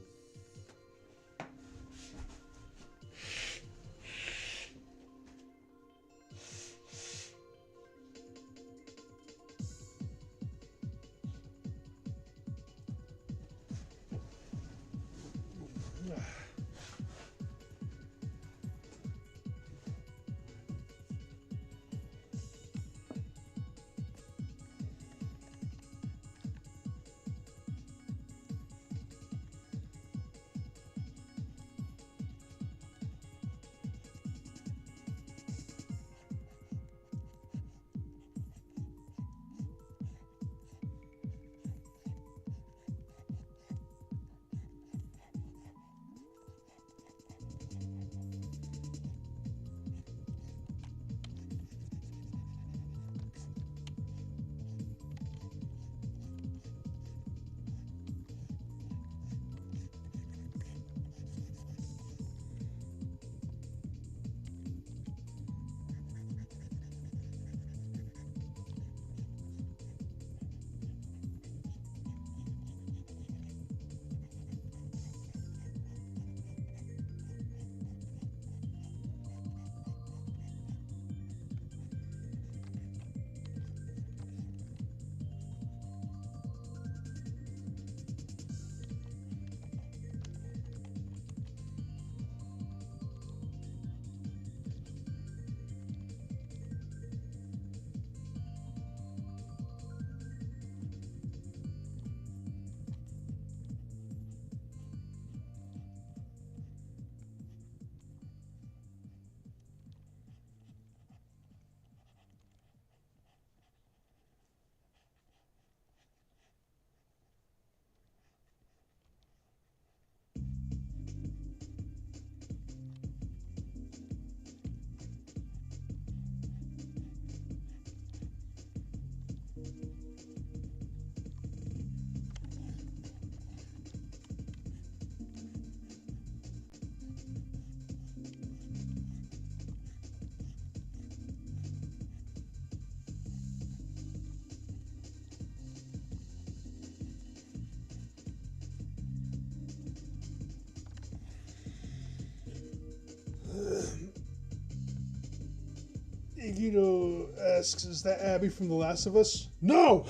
Speaker 1: Agito asks, is that Abby from The Last of Us? No!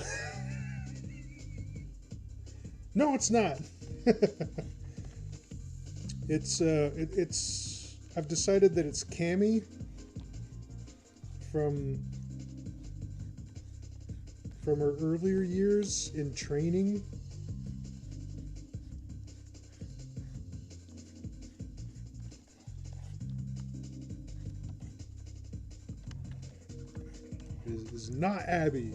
Speaker 1: No, it's not. It's I've decided that it's Cammy from her earlier years in training. It is not Abby.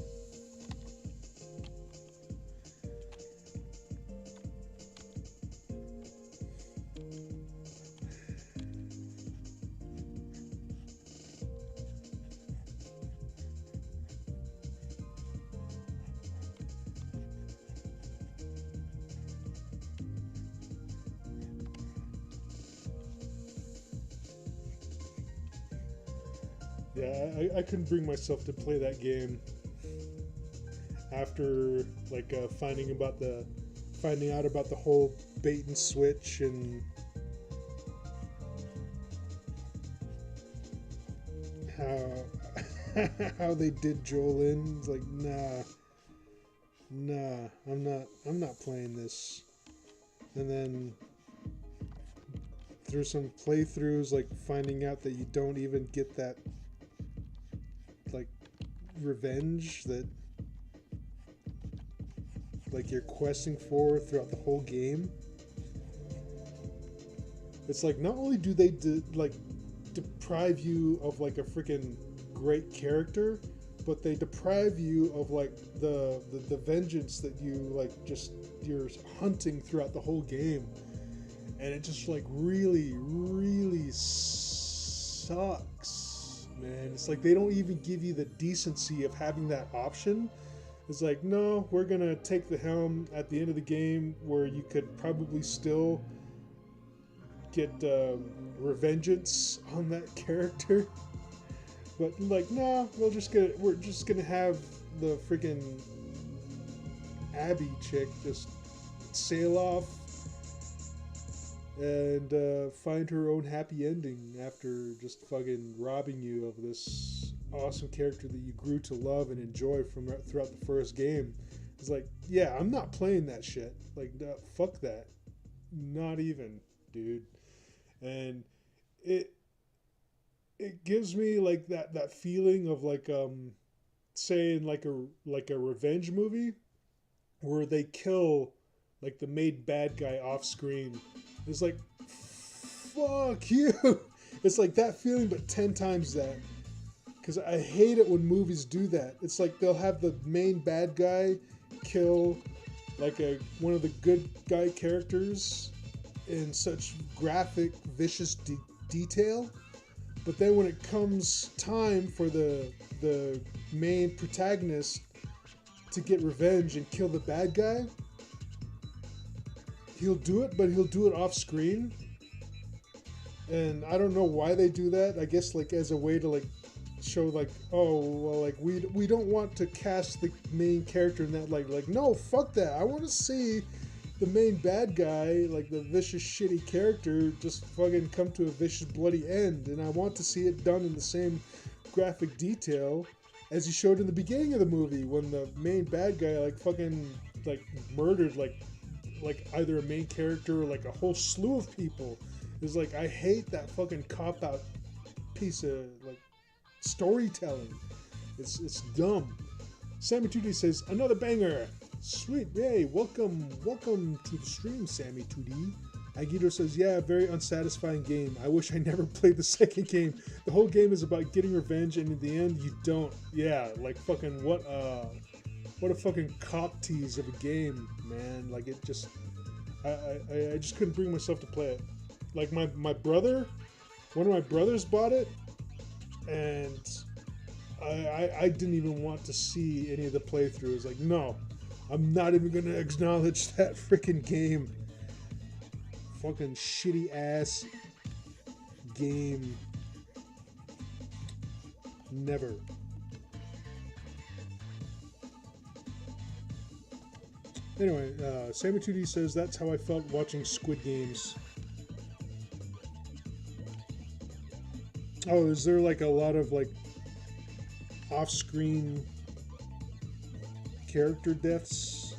Speaker 1: Yeah, I couldn't bring myself to play that game after like finding out about the whole bait and switch and how they did Joel in. It's like, nah, I'm not playing this. And then through some playthroughs, like finding out that you don't even get that like revenge that like you're questing for throughout the whole game. It's like, not only do they deprive you of like a freaking great character, but they deprive you of like the vengeance that you like just you're hunting throughout the whole game. And it just like really sucks, man. It's like they don't even give you the decency of having that option. It's like, no, we're gonna take the helm at the end of the game where you could probably still get revengeance on that character, but like, no, we're just gonna have the freaking Abby chick just sail off and find her own happy ending after just fucking robbing you of this awesome character that you grew to love and enjoy throughout the first game. It's like, yeah, I'm not playing that shit. Like, fuck that. Not even, dude. And it gives me like that feeling of like say in like a revenge movie where they kill like the main bad guy off screen. It's like, fuck you. It's like that feeling, but 10 times that. Because I hate it when movies do that. It's like they'll have the main bad guy kill like one of the good guy characters in such graphic, vicious detail. But then when it comes time for the main protagonist to get revenge and kill the bad guy, he'll do it, but he'll do it off screen. And I don't know why they do that. I guess like as a way to like show like, oh well, like we don't want to cast the main character in that like no, fuck that. I want to see the main bad guy, like the vicious shitty character, just fucking come to a vicious bloody end, and I want to see it done in the same graphic detail as he showed in the beginning of the movie when the main bad guy like fucking like murdered like either a main character or like a whole slew of people. It's like, I hate that fucking cop-out piece of like storytelling. It's dumb. Sammy 2D says, another banger. Sweet, yay, welcome to the stream, Sammy 2D. Agito says, yeah, very unsatisfying game. I wish I never played the second game. The whole game is about getting revenge, and in the end, you don't. Yeah, like fucking what a fucking cop tease of a game, man. Like it just, I just couldn't bring myself to play it. Like my brother, one of my brothers bought it, and I didn't even want to see any of the playthroughs. Like, no, I'm not even gonna acknowledge that freaking game. Fucking shitty ass game. Never. Anyway, Sammy 2D says, that's how I felt watching Squid Games. Oh, is there like a lot of like off-screen character deaths.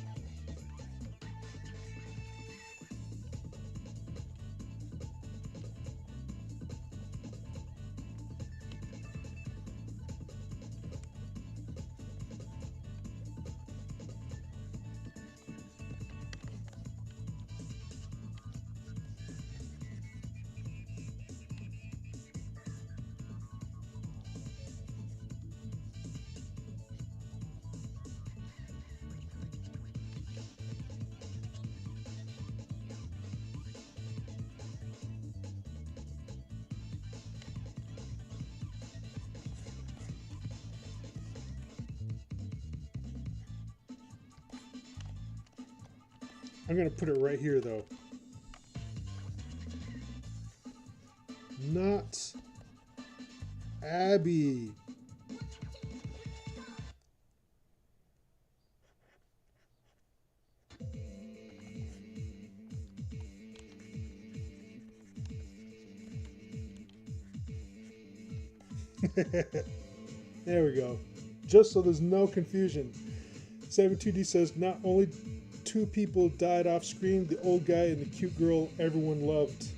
Speaker 1: I'm going to put it right here, though. Not Abby. There we go. Just so there's no confusion. 72D says not only two people died off screen, the old guy and the cute girl everyone loved.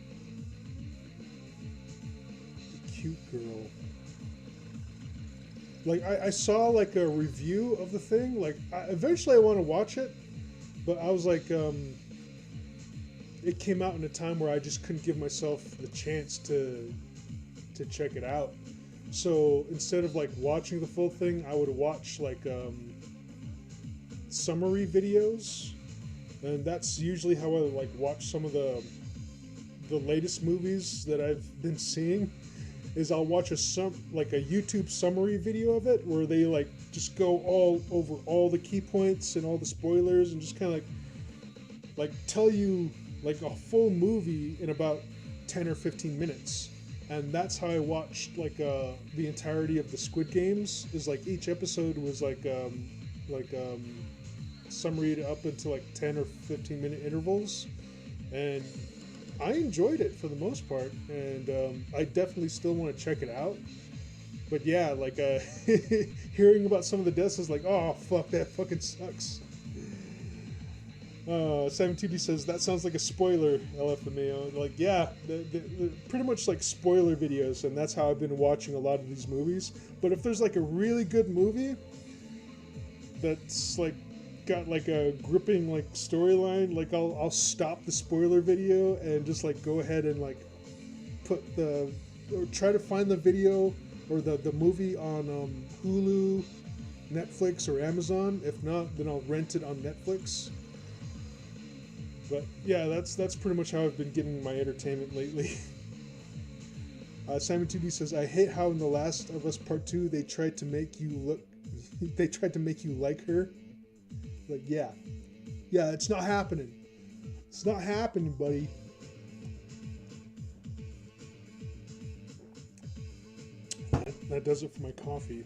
Speaker 1: The cute girl. Like, I saw like a review of the thing. Like, eventually I want to watch it, but I was like, it came out in a time where I just couldn't give myself the chance to check it out. So instead of like watching the full thing, I would watch like summary videos, and that's usually how I like watch some of the latest movies that I've been seeing. Is I'll watch a YouTube summary video of it where they like just go all over all the key points and all the spoilers and just kind of like tell you like a full movie in about 10 or 15 minutes. And that's how I watched like the entirety of the Squid Games. Is like each episode was like summaried up into like 10 or 15 minute intervals, and I enjoyed it for the most part. And I definitely still want to check it out. But yeah, like hearing about some of the deaths is like, oh fuck, that fucking sucks. 72D says that sounds like a spoiler, LFMAO. Like, yeah, they're pretty much like spoiler videos, and that's how I've been watching a lot of these movies. But if there's like a really good movie that's like got like a gripping like storyline, like I'll stop the spoiler video and just like go ahead and like try to find the video or the movie on Hulu, Netflix, or Amazon. If not, then I'll rent it on Netflix. But yeah, that's pretty much how I've been getting my entertainment lately. Simon 2D says, I hate how in The Last of Us Part 2 they tried to make you like her. Like, yeah, it's not happening. It's not happening, buddy. That does it for my coffee.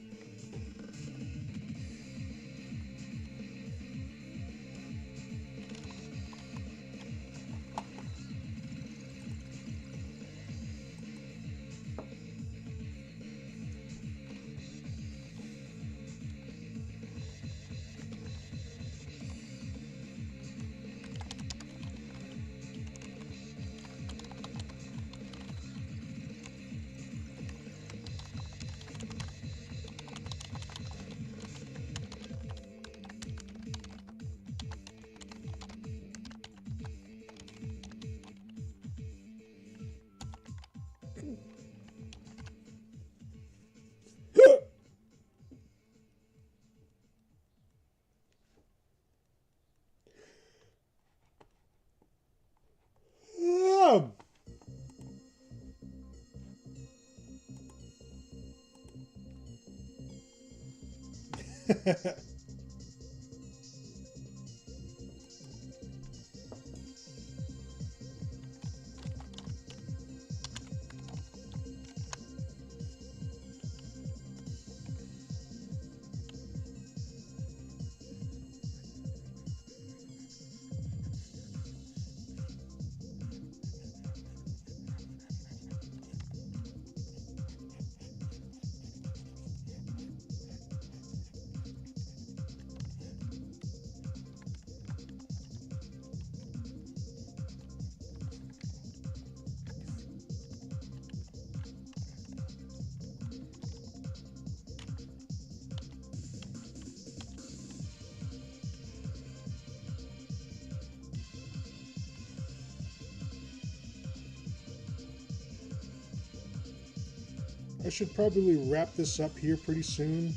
Speaker 1: I should probably wrap this up here pretty soon,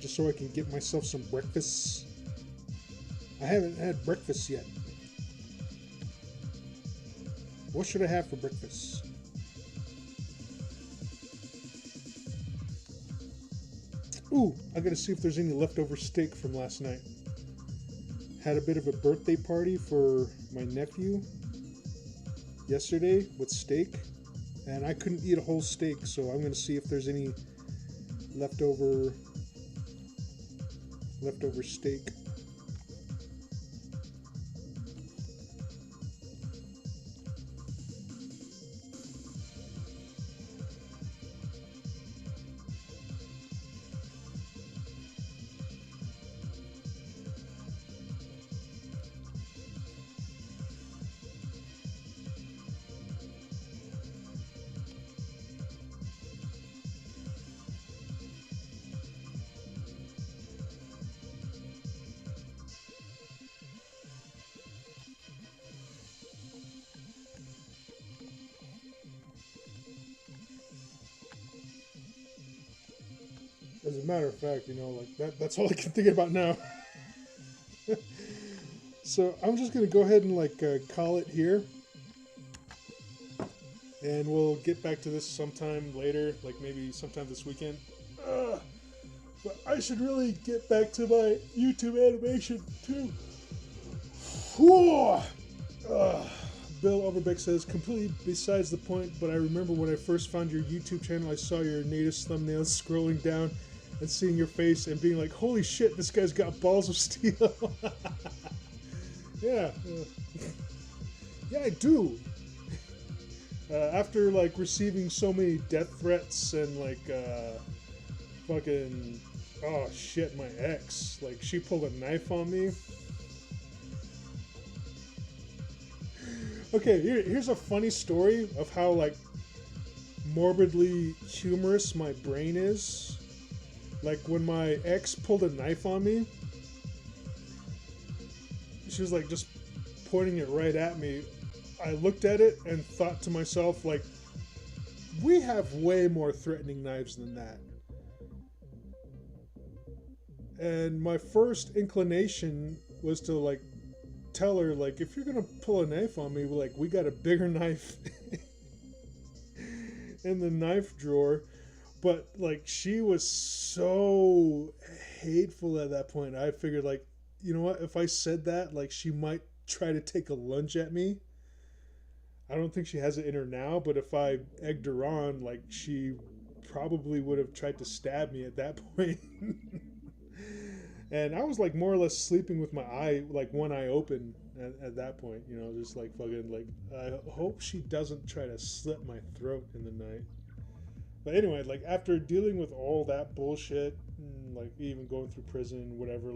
Speaker 1: just so I can get myself some breakfast. I haven't had breakfast yet. What should I have for breakfast? Ooh, I gotta see if there's any leftover steak from last night. Had a bit of a birthday party for my nephew yesterday with steak, and I couldn't eat a whole steak, so I'm gonna see if there's any leftover steak. As a matter of fact, like that's all I can think about now. So I'm just going to go ahead and call it here. And we'll get back to this sometime later, like maybe sometime this weekend. But I should really get back to my YouTube animation too. Bill Overbeck says, completely besides the point, but I remember when I first found your YouTube channel, I saw your native thumbnails scrolling down and seeing your face and being like, holy shit, this guy's got balls of steel. Yeah. Yeah, I do. After receiving so many death threats and fucking, oh shit, my ex, she pulled a knife on me. Okay, here's a funny story of how morbidly humorous my brain is. When my ex pulled a knife on me, she was just pointing it right at me. I looked at it and thought to myself, we have way more threatening knives than that. And my first inclination was to tell her, if you're gonna pull a knife on me, we got a bigger knife in the knife drawer. But she was so hateful at that point. I figured you know what, if I said that, she might try to take a lunge at me. I don't think she has it in her now, but if I egged her on, she probably would have tried to stab me at that point. And I was more or less sleeping with my one eye open at that point, just fucking I hope she doesn't try to slit my throat in the night. But anyway, after dealing with all that bullshit, and, even going through prison, whatever,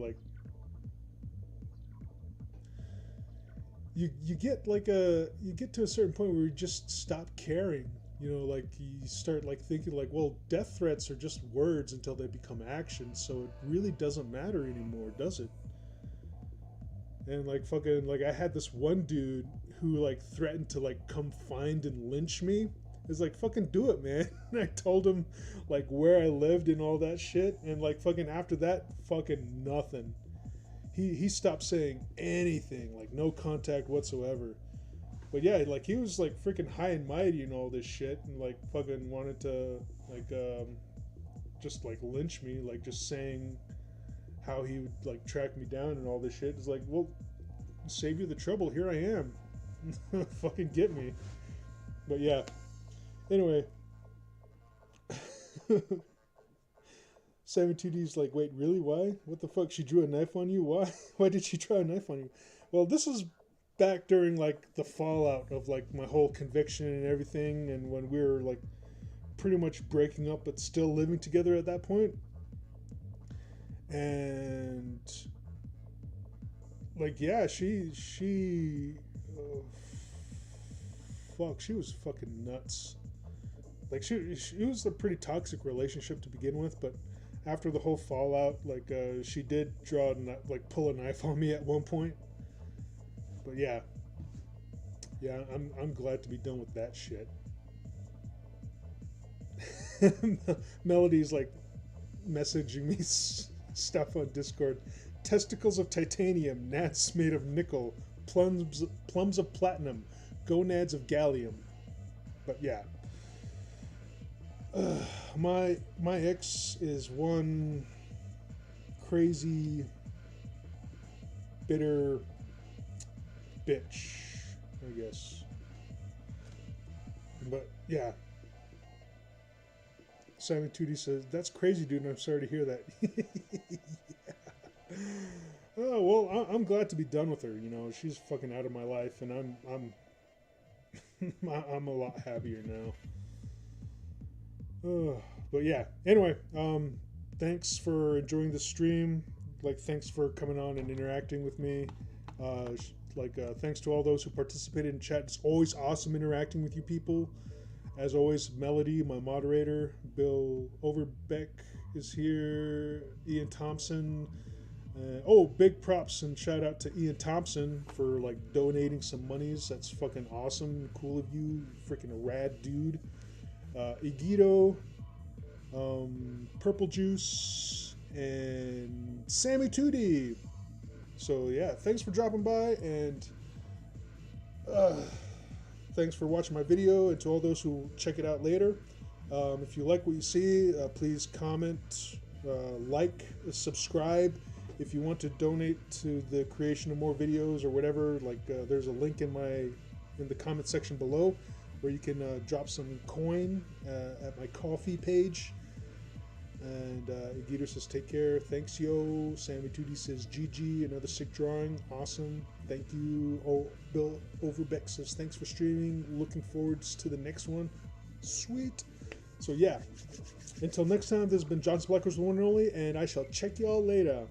Speaker 1: you get you get to a certain point where you just stop caring. You start thinking well, death threats are just words until they become action, so it really doesn't matter anymore, does it? And fucking I had this one dude who threatened to come find and lynch me. It's fucking do it, man. And I told him where I lived and all that shit, and fucking after that, fucking nothing. He stopped saying anything, no contact whatsoever. But yeah, he was freaking high and mighty and all this shit, and fucking wanted to just lynch me, just saying how he would track me down and all this shit. It's well, save you the trouble, here I am. Fucking get me. But yeah. Anyway. 72D's wait, really? Why? What the fuck? She drew a knife on you? Why? Why did she draw a knife on you? Well, this is back during the fallout of my whole conviction and everything, and when we were pretty much breaking up but still living together at that point. And yeah, she fuck, she was fucking nuts. She was a pretty toxic relationship to begin with, but after the whole fallout, she did pull a knife on me at one point. But yeah, I'm glad to be done with that shit. Melody's like messaging me stuff on Discord. Testicles of titanium, gnats made of nickel, plums of platinum, gonads of gallium. But yeah, my ex is one crazy, bitter bitch, I guess. But yeah. Simon Tootie says, "That's crazy, dude, and I'm sorry to hear that." Yeah. Oh well, I'm glad to be done with her. You know, she's fucking out of my life, and I'm I'm a lot happier now. But yeah. Anyway, thanks for enjoying the stream. Like, thanks for coming on and interacting with me. Thanks to all those who participated in chat. It's always awesome interacting with you people. As always, Melody, my moderator, Bill Overbeck is here, Ian Thompson. Big props and shout out to Ian Thompson for like donating some monies. That's fucking awesome, cool of you, freaking rad dude. Igito, Purple Juice, and Sammy Tootie. So yeah, thanks for dropping by, and thanks for watching my video, and to all those who check it out later. If you like what you see, please comment, like, subscribe. If you want to donate to the creation of more videos or whatever, there's a link in the comment section below where you can drop some coin at my Ko-fi page. And Igito says, "Take care. Thanks, yo." Sammy Tootie says, "GG, another sick drawing. Awesome. Thank you." Oh, Bill Overbeck says, "Thanks for streaming. Looking forward to the next one." Sweet. So yeah, until next time, this has been Johnston Blackhorse, the one and only, and I shall check y'all later.